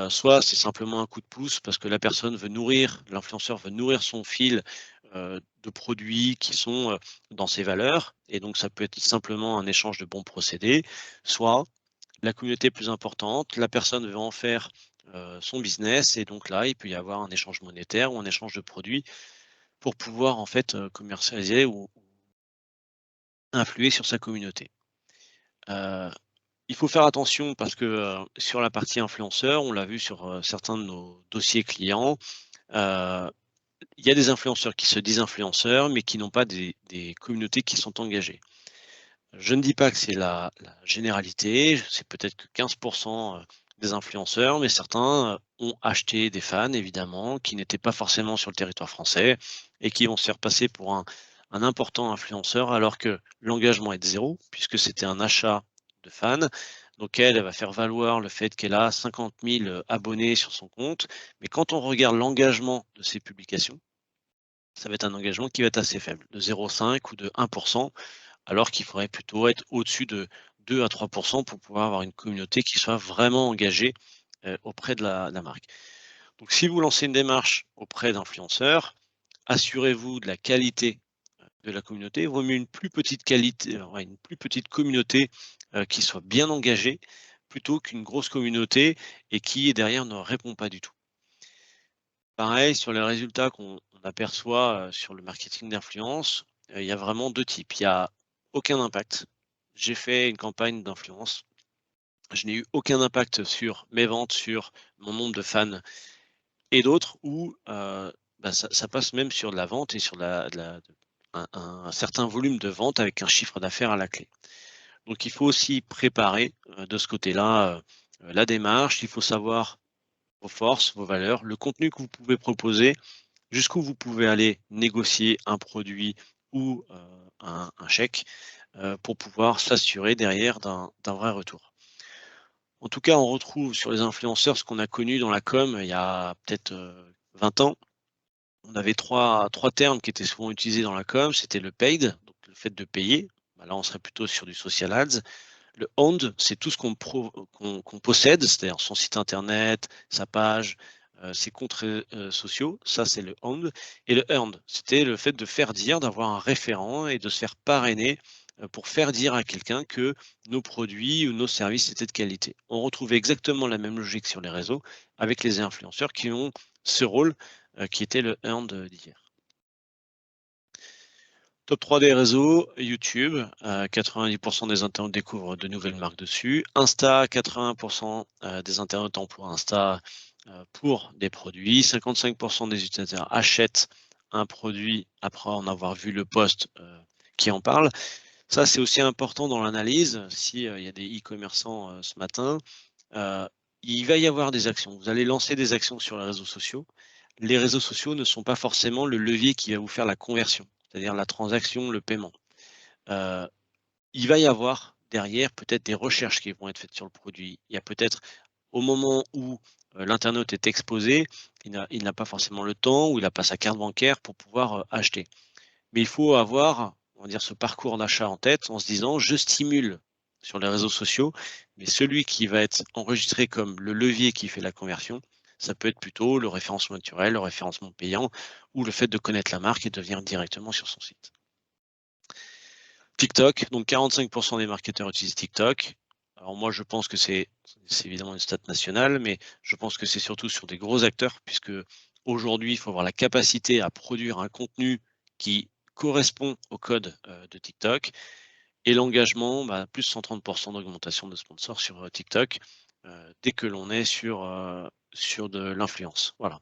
soit c'est simplement un coup de pouce parce que la personne veut nourrir, l'influenceur veut nourrir son fil de produits qui sont dans ses valeurs, et donc ça peut être simplement un échange de bons procédés, soit la communauté est plus importante, la personne veut en faire son business, et donc là, il peut y avoir un échange monétaire ou un échange de produits pour pouvoir en fait commercialiser ou influer sur sa communauté. Il faut faire attention parce que sur la partie influenceur, on l'a vu sur certains de nos dossiers clients, il y a des influenceurs qui se disent influenceurs, mais qui n'ont pas des communautés qui sont engagées. Je ne dis pas que c'est la généralité, c'est peut-être que 15% des influenceurs, mais certains ont acheté des fans, évidemment, qui n'étaient pas forcément sur le territoire français et qui vont se faire passer pour un important influenceur alors que l'engagement est de 0, puisque c'était un achat de fans. Donc elle va faire valoir le fait qu'elle a 50 000 abonnés sur son compte, mais quand on regarde l'engagement de ses publications, ça va être un engagement qui va être assez faible, de 0,5 ou de 1%, alors qu'il faudrait plutôt être au-dessus de 2 à 3% pour pouvoir avoir une communauté qui soit vraiment engagée auprès de la marque. Donc si vous lancez une démarche auprès d'influenceurs, assurez-vous de la qualité de la communauté. Il vaut mieux une plus petite qualité, une plus petite communauté qui soit bien engagée, plutôt qu'une grosse communauté et qui derrière ne répond pas du tout. Pareil, sur les résultats qu'on aperçoit sur le marketing d'influence, il y a vraiment 2 types. Il y a aucun impact. J'ai fait une campagne d'influence. Je n'ai eu aucun impact sur mes ventes, sur mon nombre de fans, et d'autres où ça passe même sur de la vente et sur un certain volume de vente avec un chiffre d'affaires à la clé. Donc il faut aussi préparer de ce côté-là la démarche. Il faut savoir vos forces, vos valeurs, le contenu que vous pouvez proposer, jusqu'où vous pouvez aller négocier un produit ou un chèque pour pouvoir s'assurer derrière d'un vrai retour. En tout cas, on retrouve sur les influenceurs ce qu'on a connu dans la com il y a peut-être 20 ans. On avait trois termes qui étaient souvent utilisés dans la com. C'était le paid, donc le fait de payer. Là, on serait plutôt sur du social ads. Le owned, c'est tout ce qu'on possède, c'est-à-dire son site internet, sa page, ses comptes sociaux. Ça, c'est le owned. Et le earned, c'était le fait de faire dire, d'avoir un référent et de se faire parrainer pour faire dire à quelqu'un que nos produits ou nos services étaient de qualité. On retrouve exactement la même logique sur les réseaux avec les influenceurs qui ont ce rôle qui était le earned d'hier. Top 3 des réseaux, YouTube, 90% des internautes découvrent de nouvelles marques dessus. Insta, 80% des internautes emploient Insta pour des produits. 55% des utilisateurs achètent un produit après en avoir vu le post qui en parle. Ça, c'est aussi important dans l'analyse. S'il y a des e-commerçants ce matin, il va y avoir des actions. Vous allez lancer des actions sur les réseaux sociaux. Les réseaux sociaux ne sont pas forcément le levier qui va vous faire la conversion, c'est-à-dire la transaction, le paiement. Il va y avoir derrière peut-être des recherches qui vont être faites sur le produit. Il y a peut-être au moment où l'internaute est exposé, il n'a pas forcément le temps ou il n'a pas sa carte bancaire pour pouvoir acheter. Mais il faut avoir, on va dire, ce parcours d'achat en tête en se disant je stimule sur les réseaux sociaux, mais celui qui va être enregistré comme le levier qui fait la conversion, ça peut être plutôt le référencement naturel, le référencement payant ou le fait de connaître la marque et de venir directement sur son site. TikTok, donc 45% des marketeurs utilisent TikTok. Alors moi, je pense que c'est évidemment une stat nationale, mais je pense que c'est surtout sur des gros acteurs, puisque aujourd'hui, il faut avoir la capacité à produire un contenu qui correspond au code de TikTok. Et l'engagement, plus 130% d'augmentation de sponsors sur TikTok dès que l'on est sur de l'influence. Voilà.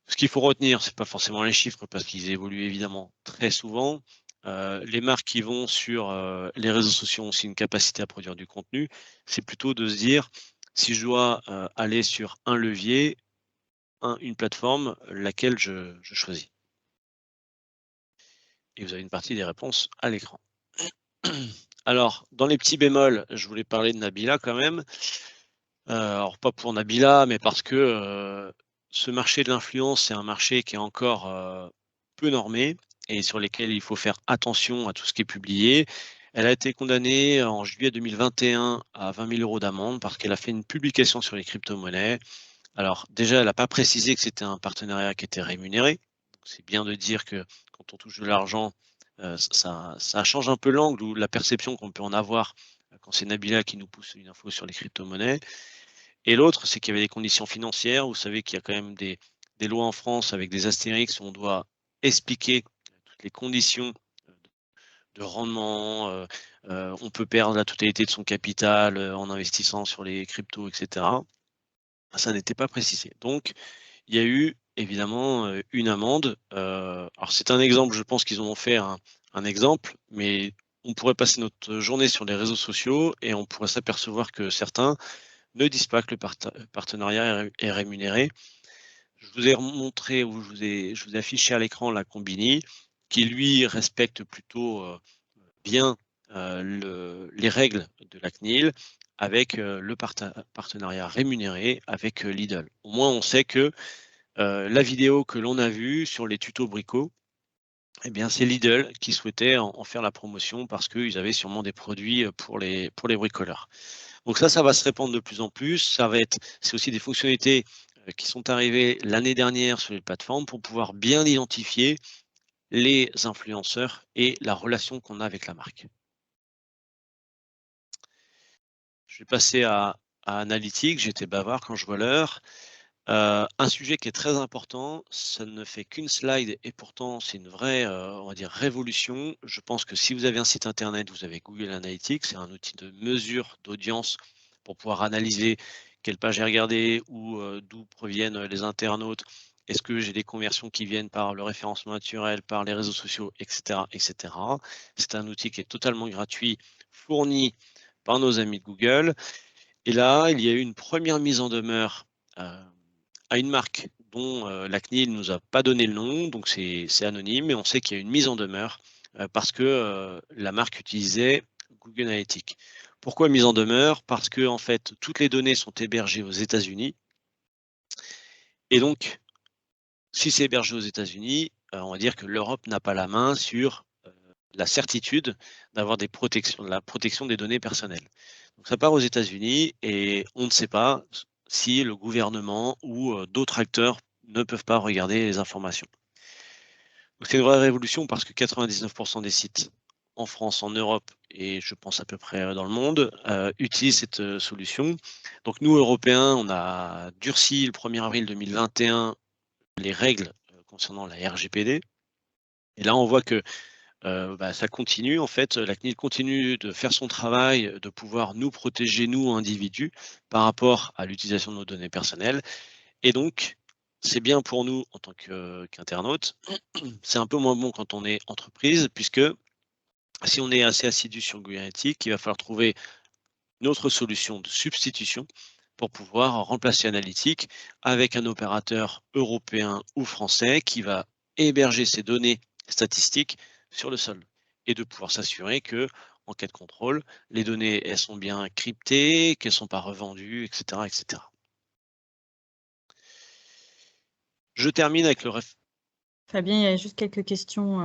Ce qu'il faut retenir, c'est pas forcément les chiffres parce qu'ils évoluent évidemment très souvent. Les marques qui vont sur les réseaux sociaux ont aussi une capacité à produire du contenu. C'est plutôt de se dire, si je dois aller sur un levier, une plateforme, laquelle je choisis. Et vous avez une partie des réponses à l'écran. Alors, dans les petits bémols, je voulais parler de Nabila quand même. Alors pas pour Nabila, mais parce que ce marché de l'influence, c'est un marché qui est encore peu normé et sur lesquels il faut faire attention à tout ce qui est publié. Elle a été condamnée en juillet 2021 à 20 000 € d'amende parce qu'elle a fait une publication sur les crypto-monnaies. Alors déjà, elle n'a pas précisé que c'était un partenariat qui était rémunéré. C'est bien de dire que quand on touche de l'argent, ça change un peu l'angle ou la perception qu'on peut en avoir quand c'est Nabila qui nous pousse une info sur les crypto-monnaies. Et l'autre, c'est qu'il y avait des conditions financières. Vous savez qu'il y a quand même des lois en France avec des astérix où on doit expliquer toutes les conditions de rendement, on peut perdre la totalité de son capital en investissant sur les cryptos, etc. Ça n'était pas précisé. Donc, il y a eu évidemment une amende. Alors, c'est un exemple, je pense qu'ils en ont fait un exemple, mais on pourrait passer notre journée sur les réseaux sociaux et on pourrait s'apercevoir que certains ne disent pas que le partenariat est rémunéré. Je vous ai montré ou je vous ai affiché à l'écran la Combini qui, lui, respecte plutôt bien les règles de la CNIL avec le partenariat rémunéré avec Lidl. Au moins, on sait que la vidéo que l'on a vue sur les tutos bricots, eh bien, c'est Lidl qui souhaitait en faire la promotion parce qu'ils avaient sûrement des produits pour les bricoleurs. Donc ça va se répandre de plus en plus. C'est aussi des fonctionnalités qui sont arrivées l'année dernière sur les plateformes pour pouvoir bien identifier les influenceurs et la relation qu'on a avec la marque. Je vais passer à Analytics. J'étais bavard quand je vois l'heure. Un sujet qui est très important, ça ne fait qu'une slide et pourtant c'est une vraie, on va dire révolution. Je pense que si vous avez un site internet, vous avez Google Analytics, c'est un outil de mesure d'audience pour pouvoir analyser quelle page j'ai regardé ou d'où proviennent les internautes. Est-ce que j'ai des conversions qui viennent par le référencement naturel, par les réseaux sociaux, etc., etc. C'est un outil qui est totalement gratuit, fourni par nos amis de Google. Et là, il y a eu une première mise en demeure à une marque dont la CNIL ne nous a pas donné le nom, donc c'est anonyme, mais on sait qu'il y a une mise en demeure parce que la marque utilisait Google Analytics. Pourquoi mise en demeure? Parce que en fait, toutes les données sont hébergées aux États-Unis. Et donc, si c'est hébergé aux États-Unis, on va dire que l'Europe n'a pas la main sur la certitude d'avoir la protection des données personnelles. Donc ça part aux États-Unis et on ne sait pas si le gouvernement ou d'autres acteurs ne peuvent pas regarder les informations. Donc c'est une vraie révolution parce que 99% des sites en France, en Europe et je pense à peu près dans le monde utilisent cette solution. Donc nous, Européens, on a durci le 1er avril 2021 les règles concernant la RGPD. Et là, on voit que ça continue en fait, la CNIL continue de faire son travail, de pouvoir nous protéger, nous, individus, par rapport à l'utilisation de nos données personnelles. Et donc, c'est bien pour nous en tant qu'internautes. C'est un peu moins bon quand on est entreprise, puisque si on est assez assidu sur Google Analytics, il va falloir trouver une autre solution de substitution pour pouvoir remplacer Analytics avec un opérateur européen ou français qui va héberger ces données statistiques sur le sol et de pouvoir s'assurer que, en cas de contrôle, les données elles sont bien cryptées, qu'elles ne sont pas revendues, etc., etc. Je termine avec le Fabien, il y a juste quelques questions.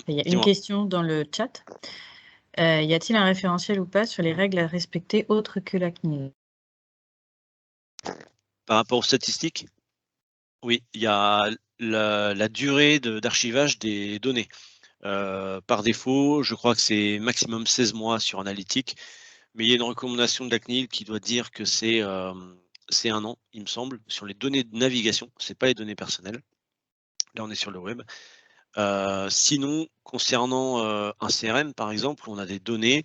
Il y a une dis-moi. question dans le chat. Y a-t-il un référentiel ou pas sur les règles à respecter autres que la CNIL? Par rapport aux statistiques, oui, il y a la durée d'archivage des données. Par défaut, je crois que c'est maximum 16 mois sur Analytics, mais il y a une recommandation de la CNIL qui doit dire que c'est 1 an, il me semble, sur les données de navigation, c'est pas les données personnelles. Là, on est sur le web. Sinon, concernant un CRM, par exemple, où on a des données,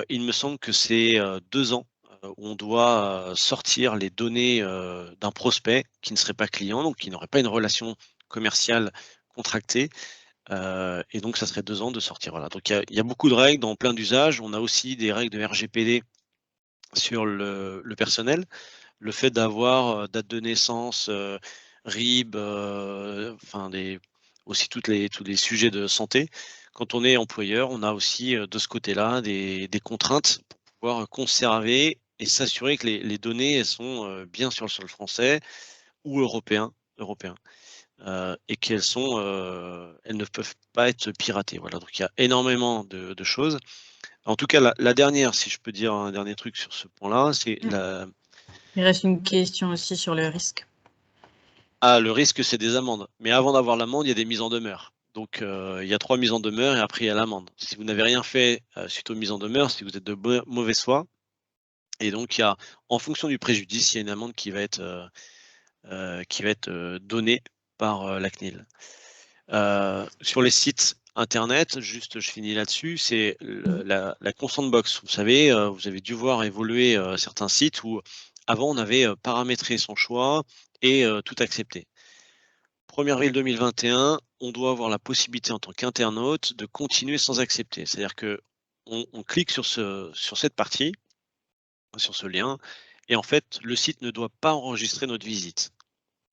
il me semble que c'est 2 ans où on doit sortir les données d'un prospect qui ne serait pas client, donc qui n'aurait pas une relation commerciale contractée. Et donc, ça serait 2 ans de sortir. Voilà. Donc, il y a beaucoup de règles dans plein d'usages. On a aussi des règles de RGPD sur le personnel. Le fait d'avoir date de naissance, RIB, enfin aussi tous les sujets de santé. Quand on est employeur, on a aussi de ce côté-là des contraintes pour pouvoir conserver et s'assurer que les données elles sont bien sur le sol français ou européen. et elles ne peuvent pas être piratées. Voilà, donc il y a énormément de choses. En tout cas, la dernière, si je peux dire un dernier truc sur ce point-là, c'est Il reste une question aussi sur le risque. le risque, c'est des amendes. Mais avant d'avoir l'amende, il y a des mises en demeure. Donc, il y a 3 mises en demeure et après, il y a l'amende. Si vous n'avez rien fait suite aux mises en demeure, c'est que vous êtes de mauvaise foi. Et donc, en fonction du préjudice, il y a une amende qui va être donnée par la CNIL. Sur les sites internet, juste je finis là-dessus, c'est la consent box. Vous savez, vous avez dû voir évoluer certains sites où avant on avait paramétré son choix et tout accepté. 1er avril 2021, on doit avoir la possibilité en tant qu'internaute de continuer sans accepter. C'est-à-dire que on clique sur cette partie, sur ce lien, et en fait, le site ne doit pas enregistrer notre visite.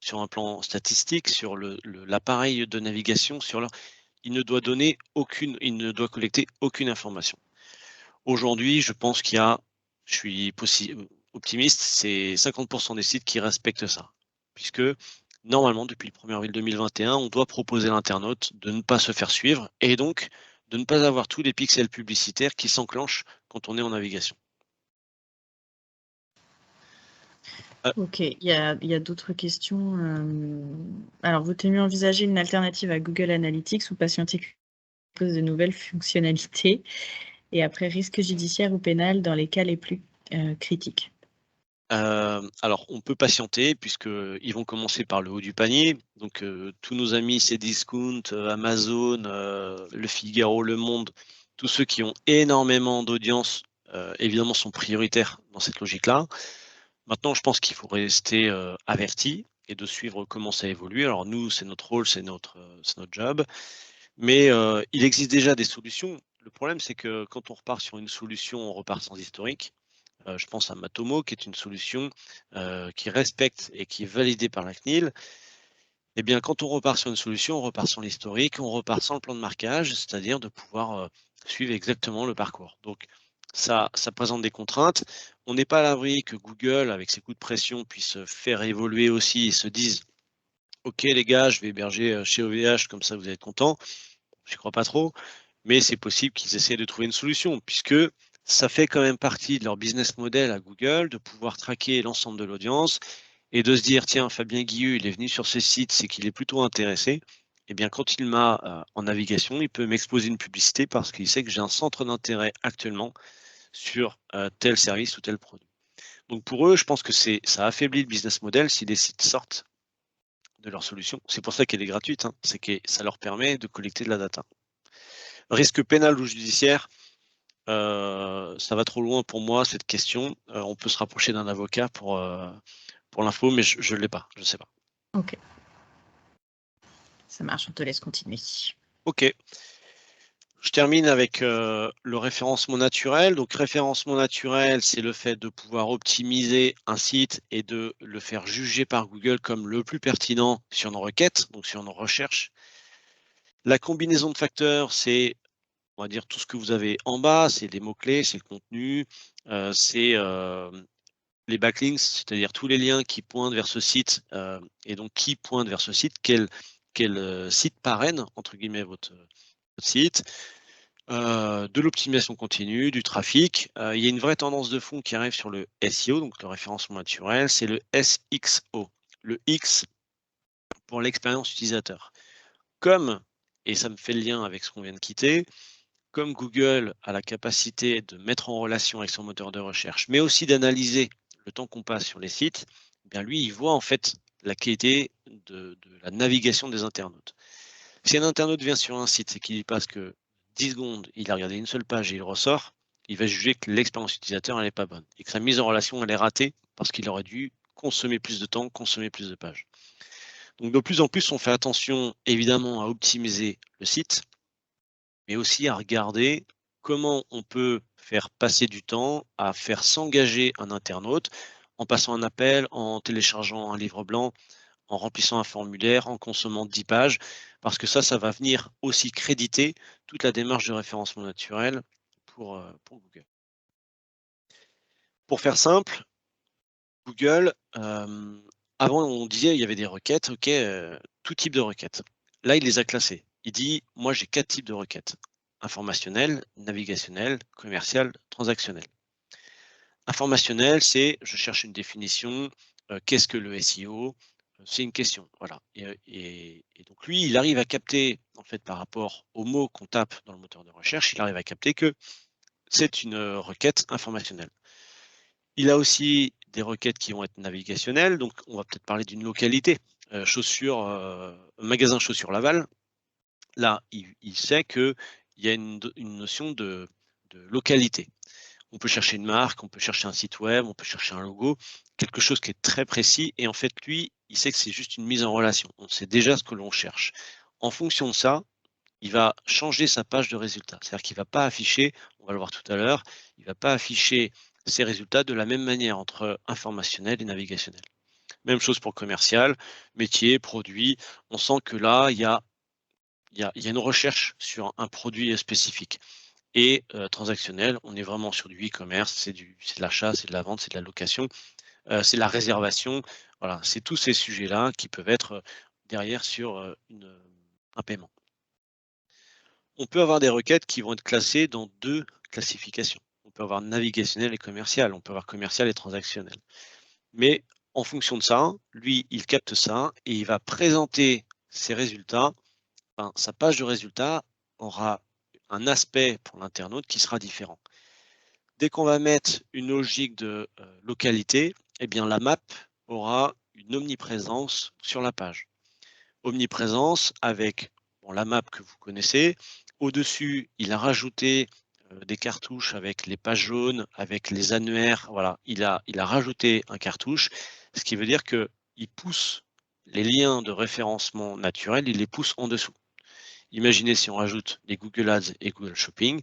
Sur un plan statistique, sur l'appareil de navigation, il ne doit collecter aucune information. Aujourd'hui, je pense je suis optimiste, c'est 50% des sites qui respectent ça. Puisque normalement, depuis le 1er avril 2021, on doit proposer à l'internaute de ne pas se faire suivre et donc de ne pas avoir tous les pixels publicitaires qui s'enclenchent quand on est en navigation. Ok, il y a d'autres questions. Alors, vaut-il mieux envisager une alternative à Google Analytics ou patienter à cause de nouvelles fonctionnalités? Et après, risque judiciaire ou pénal dans les cas les plus critiques? Alors, on peut patienter puisqu'ils vont commencer par le haut du panier. Donc, tous nos amis Cdiscount, Amazon, Le Figaro, Le Monde, tous ceux qui ont énormément d'audience, évidemment, sont prioritaires dans cette logique-là. Maintenant, je pense qu'il faut rester averti et de suivre comment ça évolue. Alors, nous, c'est notre rôle, c'est notre job. Mais il existe déjà des solutions. Le problème, c'est que quand on repart sur une solution, on repart sans historique. Je pense à Matomo, qui est une solution qui respecte et qui est validée par la CNIL. Eh bien, quand on repart sur une solution, on repart sans l'historique, on repart sans le plan de marquage, c'est-à-dire de pouvoir suivre exactement le parcours. Donc, ça présente des contraintes. On n'est pas à l'abri que Google, avec ses coups de pression, puisse faire évoluer aussi et se dise « Ok les gars, je vais héberger chez OVH, comme ça vous allez être contents ». Je ne crois pas trop, mais c'est possible qu'ils essaient de trouver une solution, puisque ça fait quand même partie de leur business model à Google de pouvoir traquer l'ensemble de l'audience et de se dire, tiens, Fabien Guilleux, il est venu sur ce site, c'est qu'il est plutôt intéressé. Eh bien, quand il m'a en navigation, il peut m'exposer une publicité parce qu'il sait que j'ai un centre d'intérêt actuellement sur tel service ou tel produit. Donc pour eux, je pense que ça affaiblit le business model si les sites sortent de leur solution. C'est pour ça qu'elle est gratuite, hein. C'est que ça leur permet de collecter de la data. Risque pénal ou judiciaire, ça va trop loin pour moi, cette question. On peut se rapprocher d'un avocat pour l'info, mais je ne l'ai pas, je ne sais pas. Ok. Ça marche, on te laisse continuer. Ok. Je termine avec le référencement naturel. Donc, référencement naturel, c'est le fait de pouvoir optimiser un site et de le faire juger par Google comme le plus pertinent sur nos requêtes, donc sur nos recherches. La combinaison de facteurs, c'est, on va dire, tout ce que vous avez en bas, c'est des mots-clés, c'est le contenu, c'est les backlinks, c'est-à-dire tous les liens qui pointent vers ce site, et donc qui pointent vers ce site, quel site parraine, entre guillemets, votre site. De l'optimisation continue, du trafic. Il y a une vraie tendance de fond qui arrive sur le SEO, donc le référencement naturel, c'est le SXO. Le X pour l'expérience utilisateur. Comme, et ça me fait le lien avec ce qu'on vient de quitter, comme Google a la capacité de mettre en relation avec son moteur de recherche, mais aussi d'analyser le temps qu'on passe sur les sites, eh bien lui, il voit en fait la qualité de la navigation des internautes. Si un internaute vient sur un site et qu'il y passe que 10 secondes, il a regardé une seule page et il ressort, il va juger que l'expérience utilisateur elle n'est pas bonne et que sa mise en relation elle est ratée parce qu'il aurait dû consommer plus de temps, consommer plus de pages. Donc de plus en plus, on fait attention évidemment à optimiser le site, mais aussi à regarder comment on peut faire passer du temps, à faire s'engager un internaute en passant un appel, en téléchargeant un livre blanc, en remplissant un formulaire, en consommant 10 pages, parce que ça va venir aussi créditer toute la démarche de référencement naturel pour Google. Pour faire simple, Google, avant on disait il y avait des requêtes, ok, tout type de requête. Là, il les a classées. Il dit, moi, j'ai 4 types de requêtes. Informationnelle, navigationnelle, commerciale, transactionnelle. Informationnelle, c'est, je cherche une définition, qu'est-ce que le SEO? C'est une question, voilà. Et donc lui, il arrive à capter, en fait, par rapport aux mots qu'on tape dans le moteur de recherche, il arrive à capter que c'est une requête informationnelle. Il a aussi des requêtes qui vont être navigationnelles, donc on va peut-être parler d'une localité. Magasin chaussures Laval, là, il sait qu'il y a une notion de localité. On peut chercher une marque, on peut chercher un site web, on peut chercher un logo, quelque chose qui est très précis. Et en fait, lui, il sait que c'est juste une mise en relation. On sait déjà ce que l'on cherche. En fonction de ça, il va changer sa page de résultats. C'est-à-dire qu'il ne va pas afficher, on va le voir tout à l'heure, il ne va pas afficher ses résultats de la même manière entre informationnel et navigationnel. Même chose pour commercial, métier, produit. On sent que là, il y a une recherche sur un produit spécifique. Et transactionnel, on est vraiment sur du e-commerce, c'est de l'achat, c'est de la vente, c'est de la location, c'est de la réservation. Voilà, c'est tous ces sujets-là qui peuvent être derrière sur un paiement. On peut avoir des requêtes qui vont être classées dans 2 classifications. On peut avoir navigationnel et commercial, on peut avoir commercial et transactionnel. Mais en fonction de ça, lui, il capte ça et il va présenter ses résultats. Enfin, sa page de résultats aura un aspect pour l'internaute qui sera différent. Dès qu'on va mettre une logique de localité, eh bien la map aura une omniprésence sur la page. Omniprésence avec la map que vous connaissez. Au-dessus, il a rajouté des cartouches avec les pages jaunes, avec les annuaires. Voilà, il a rajouté un cartouche, ce qui veut dire qu'il pousse les liens de référencement naturel, il les pousse en dessous. Imaginez si on rajoute les Google Ads et Google Shopping,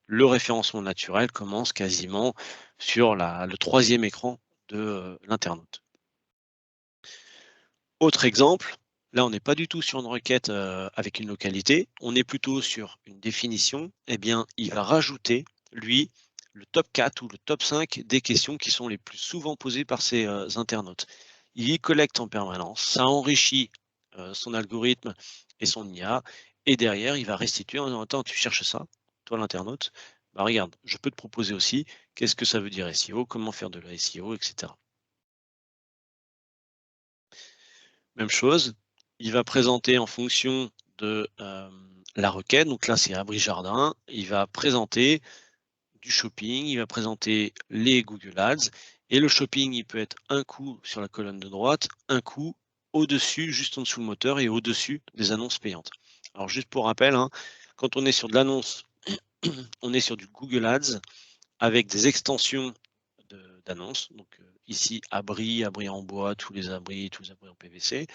le référencement naturel commence quasiment sur le 3e écran de l'internaute. Autre exemple, là on n'est pas du tout sur une requête avec une localité, on est plutôt sur une définition. Eh bien, il va rajouter, lui, le top 4 ou le top 5 des questions qui sont les plus souvent posées par ces internautes. Il y collecte en permanence, ça enrichit son algorithme et son IA, et derrière, il va restituer en disant, attends, tu cherches ça, toi l'internaute, bah regarde, je peux te proposer aussi, qu'est-ce que ça veut dire SEO, comment faire de la SEO, etc. Même chose, il va présenter en fonction de la requête, donc là c'est abri jardin, il va présenter du shopping, il va présenter les Google Ads, et le shopping il peut être un coup sur la colonne de droite, un coup au-dessus, juste en dessous le moteur et au-dessus des annonces payantes. Alors juste pour rappel, hein, quand on est sur de l'annonce, on est sur du Google Ads avec des extensions d'annonces, donc ici abri en bois, tous les abris en PVC.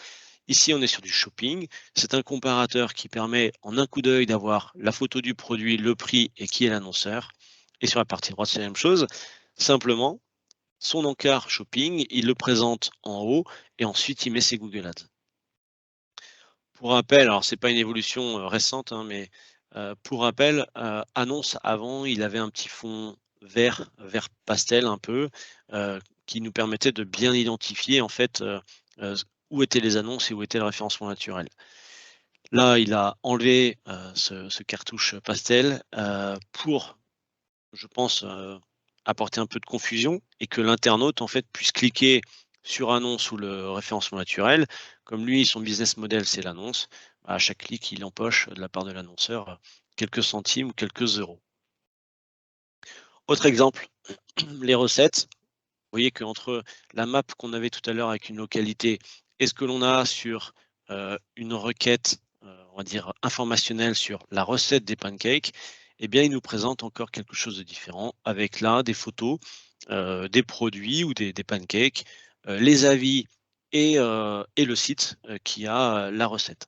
Ici, on est sur du shopping. C'est un comparateur qui permet en un coup d'œil d'avoir la photo du produit, le prix et qui est l'annonceur. Et sur la partie droite, c'est la même chose. Simplement, son encart shopping, il le présente en haut et ensuite il met ses Google Ads. Pour rappel, alors c'est pas une évolution récente, hein, mais pour rappel, annonce avant, il avait un petit fond vert pastel un peu, qui nous permettait de bien identifier en fait où étaient les annonces et où était le référencement naturel. Là, il a enlevé ce cartouche pastel pour, je pense, apporter un peu de confusion et que l'internaute en fait puisse cliquer sur annonce ou le référencement naturel. Comme lui, son business model, c'est l'annonce. À chaque clic, il empoche de la part de l'annonceur quelques centimes ou quelques euros. Autre exemple, les recettes. Vous voyez qu'entre la map qu'on avait tout à l'heure avec une localité et ce que l'on a sur une requête, on va dire informationnelle sur la recette des pancakes, eh bien, il nous présente encore quelque chose de différent avec là des photos des produits ou des pancakes, les avis et le site qui a la recette.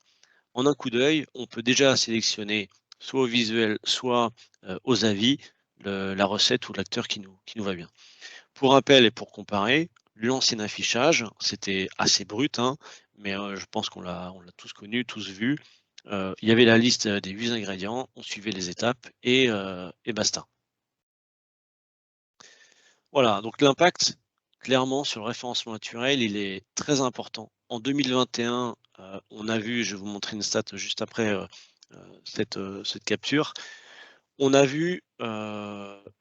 En un coup d'œil, on peut déjà sélectionner soit au visuel, soit aux avis, la recette ou l'acteur qui nous va bien. Pour rappel et pour comparer, l'ancien affichage, c'était assez brut, hein, mais je pense qu'on l'a tous connu, tous vu. Il y avait la liste des 8 ingrédients, on suivait les étapes et basta. Voilà, donc l'impact, clairement, sur le référencement naturel, il est très important. En 2021, on a vu, je vais vous montrer une stat juste après cette capture, on a vu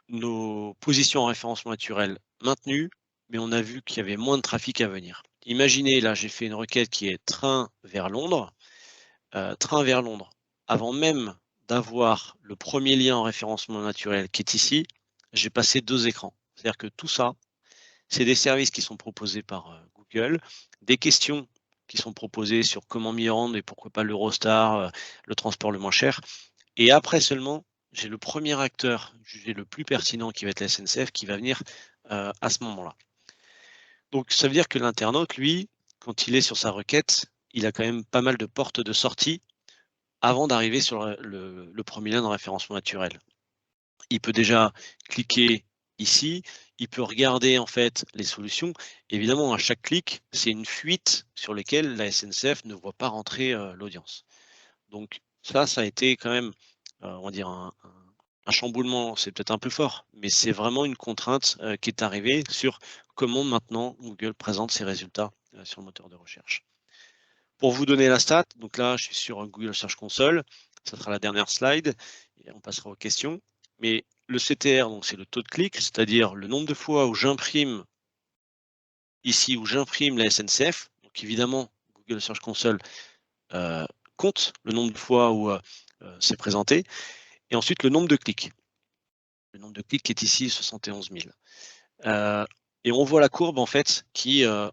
nos positions en référencement naturel maintenues, mais on a vu qu'il y avait moins de trafic à venir. Imaginez, là, j'ai fait une requête qui est train vers Londres. Train vers Londres. Avant même d'avoir le premier lien en référencement naturel qui est ici, j'ai passé 2 écrans. C'est-à-dire que tout ça, c'est des services qui sont proposés par Google, des questions qui sont proposées sur comment m'y rendre et pourquoi pas l'Eurostar, le transport le moins cher. Et après seulement, j'ai le premier acteur jugé le plus pertinent qui va être la SNCF qui va venir à ce moment-là. Donc ça veut dire que l'internaute, lui, quand il est sur sa requête, il a quand même pas mal de portes de sortie avant d'arriver sur le premier lien de référencement naturel. Il peut déjà cliquer ici, il peut regarder en fait les solutions. Évidemment, à chaque clic, c'est une fuite sur laquelle la SNCF ne voit pas rentrer l'audience. Donc ça a été quand même, on va dire, un chamboulement, c'est peut-être un peu fort, mais c'est vraiment une contrainte qui est arrivée sur comment maintenant Google présente ses résultats sur le moteur de recherche. Pour vous donner la stat, donc là, je suis sur Google Search Console. Ça sera la dernière slide et on passera aux questions. Mais le CTR, donc c'est le taux de clic, c'est-à-dire le nombre de fois où j'imprime ici, où j'imprime la SNCF. Donc évidemment, Google Search Console compte le nombre de fois où c'est présenté. Et ensuite, le nombre de clics. Le nombre de clics qui est ici, 71 000. Et on voit la courbe, en fait, qui, à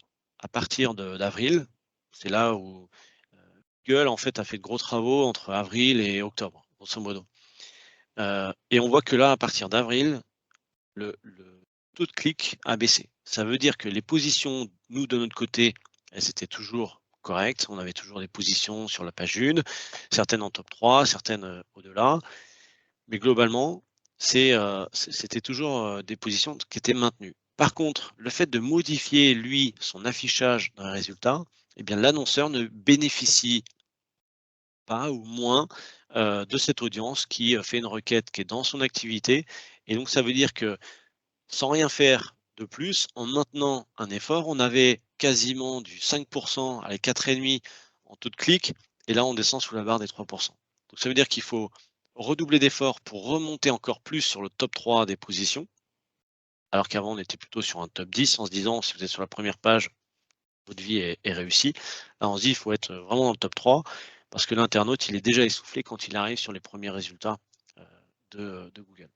partir d'avril, c'est là où Google en fait a fait de gros travaux entre avril et octobre, grosso modo. Et on voit que là, à partir d'avril, le taux de clic a baissé. Ça veut dire que les positions, nous de notre côté, elles étaient toujours correctes. On avait toujours des positions sur la page 1, certaines en top 3, certaines au-delà. Mais globalement, c'était toujours des positions qui étaient maintenues. Par contre, le fait de modifier, lui, son affichage dans les résultats, eh bien l'annonceur ne bénéficie pas ou moins de cette audience qui fait une requête qui est dans son activité. Et donc, ça veut dire que sans rien faire de plus, en maintenant un effort, on avait quasiment du 5%, allez 4,5% en taux de clic, et là, on descend sous la barre des 3%. Donc, ça veut dire qu'il faut redoubler d'efforts pour remonter encore plus sur le top 3 des positions, alors qu'avant, on était plutôt sur un top 10 en se disant, si vous êtes sur la première page, votre vie est réussie. Là, on se dit, il faut être vraiment dans le top 3 parce que l'internaute, il est déjà essoufflé quand il arrive sur les premiers résultats de Google.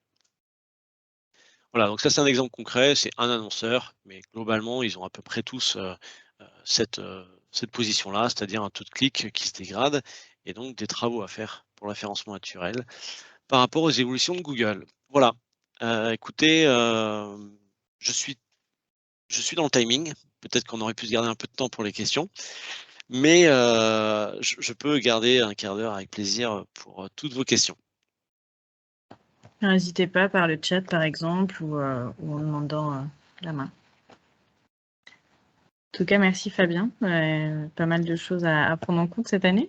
Voilà, donc ça, c'est un exemple concret, c'est un annonceur, mais globalement, ils ont à peu près tous cette position-là, c'est-à-dire un taux de clic qui se dégrade et donc des travaux à faire pour le référencement naturel par rapport aux évolutions de Google. Voilà, écoutez, je suis dans le timing. Peut-être qu'on aurait pu se garder un peu de temps pour les questions, mais je peux garder un quart d'heure avec plaisir pour toutes vos questions. N'hésitez pas par le chat, par exemple, ou en demandant la main. En tout cas, merci Fabien. Pas mal de choses à prendre en compte cette année.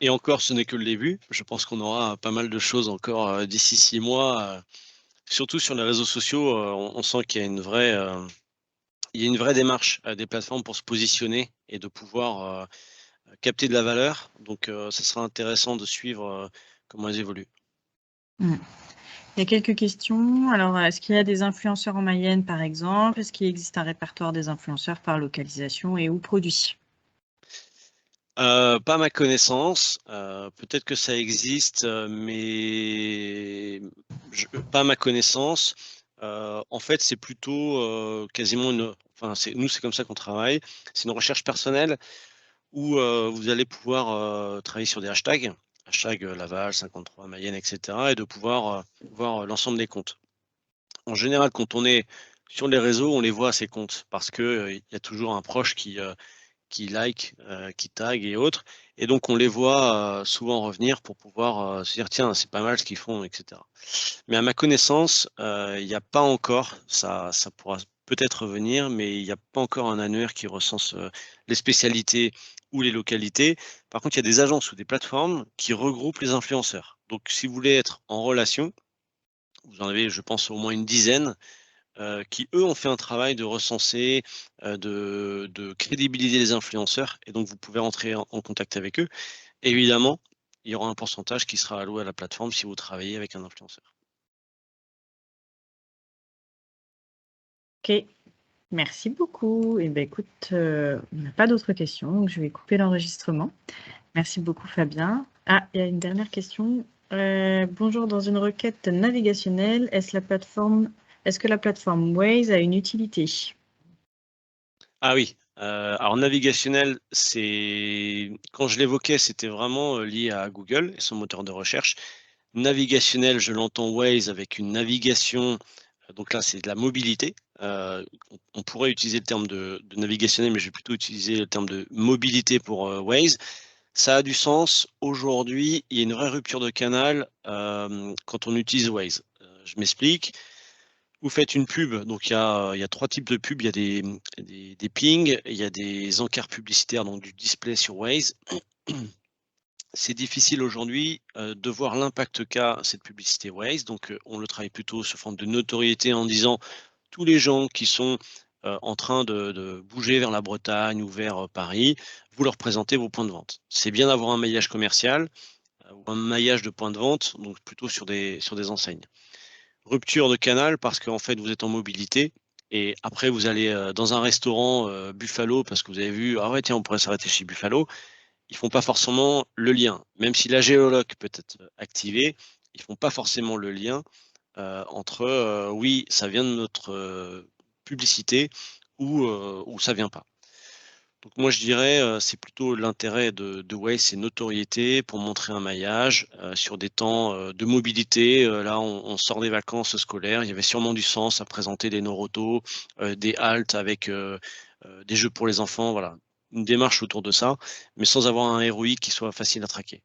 Et encore, ce n'est que le début. Je pense qu'on aura pas mal de choses encore d'ici 6 mois. Surtout sur les réseaux sociaux, on sent qu'il y a une vraie démarche des plateformes pour se positionner et de pouvoir capter de la valeur. Donc, ça sera intéressant de suivre comment elles évoluent. Il y a quelques questions. Alors, est-ce qu'il y a des influenceurs en Mayenne, par exemple? Est-ce qu'il existe un répertoire des influenceurs par localisation et ou produit? Pas à ma connaissance. Peut-être que ça existe, mais pas à ma connaissance. En fait, c'est plutôt quasiment nous, c'est comme ça qu'on travaille. C'est une recherche personnelle où vous allez pouvoir travailler sur des hashtags, Laval, 53, Mayenne, etc. et de pouvoir voir l'ensemble des comptes. En général, quand on est sur les réseaux, on les voit ces comptes parce que il y a toujours un proche qui like, qui tag et autres. Et donc, on les voit souvent revenir pour pouvoir se dire, tiens, c'est pas mal ce qu'ils font, etc. Mais à ma connaissance, il n'y a pas encore, ça pourra peut-être revenir, mais il n'y a pas encore un annuaire qui recense les spécialités ou les localités. Par contre, il y a des agences ou des plateformes qui regroupent les influenceurs. Donc, si vous voulez être en relation, vous en avez, je pense, au moins une dizaine qui, eux, ont fait un travail de recenser, de crédibiliser les influenceurs et donc vous pouvez entrer en contact avec eux. Évidemment, il y aura un pourcentage qui sera alloué à la plateforme si vous travaillez avec un influenceur. OK, merci beaucoup. Et ben écoute, on n'a pas d'autres questions, donc je vais couper l'enregistrement. Merci beaucoup Fabien. Ah, il y a une dernière question. Bonjour, dans une requête navigationnelle, est-ce que la plateforme Waze a une utilité? Ah oui, alors navigationnel, c'est quand je l'évoquais, c'était vraiment, lié à Google et son moteur de recherche. Navigationnel, je l'entends Waze avec une navigation, donc là, c'est de la mobilité. On pourrait utiliser le terme de navigationnel, mais je vais plutôt utiliser le terme de mobilité pour, Waze. Ça a du sens. Aujourd'hui, il y a une vraie rupture de canal, quand on utilise Waze. Je m'explique. Vous faites une pub, donc il y a 3 types de pubs. Il y a des pings, il y a des encarts publicitaires, donc du display sur Waze. C'est difficile aujourd'hui, de voir l'impact qu'a cette publicité Waze, donc on le travaille plutôt sous forme de notoriété en disant: «Tous les gens qui sont, en train de bouger vers la Bretagne ou vers, Paris, vous leur présentez vos points de vente». C'est bien d'avoir un maillage commercial, ou un maillage de points de vente, donc plutôt sur des enseignes. Rupture de canal parce qu'en fait, vous êtes en mobilité et après vous allez, dans un restaurant, Buffalo parce que vous avez vu: «Ah ouais, tiens, on pourrait s'arrêter chez Buffalo». Ils font pas forcément le lien. Même si la géoloc peut être activée, ils font pas forcément le lien, entre, oui, ça vient de notre, publicité ou ça vient pas. Donc moi je dirais, c'est plutôt l'intérêt de Waze, c'est notoriété pour montrer un maillage, sur des temps, de mobilité. Là on sort des vacances scolaires, il y avait sûrement du sens à présenter des norotos, des haltes avec, des jeux pour les enfants, voilà. Une démarche autour de ça, mais sans avoir un ROI qui soit facile à traquer.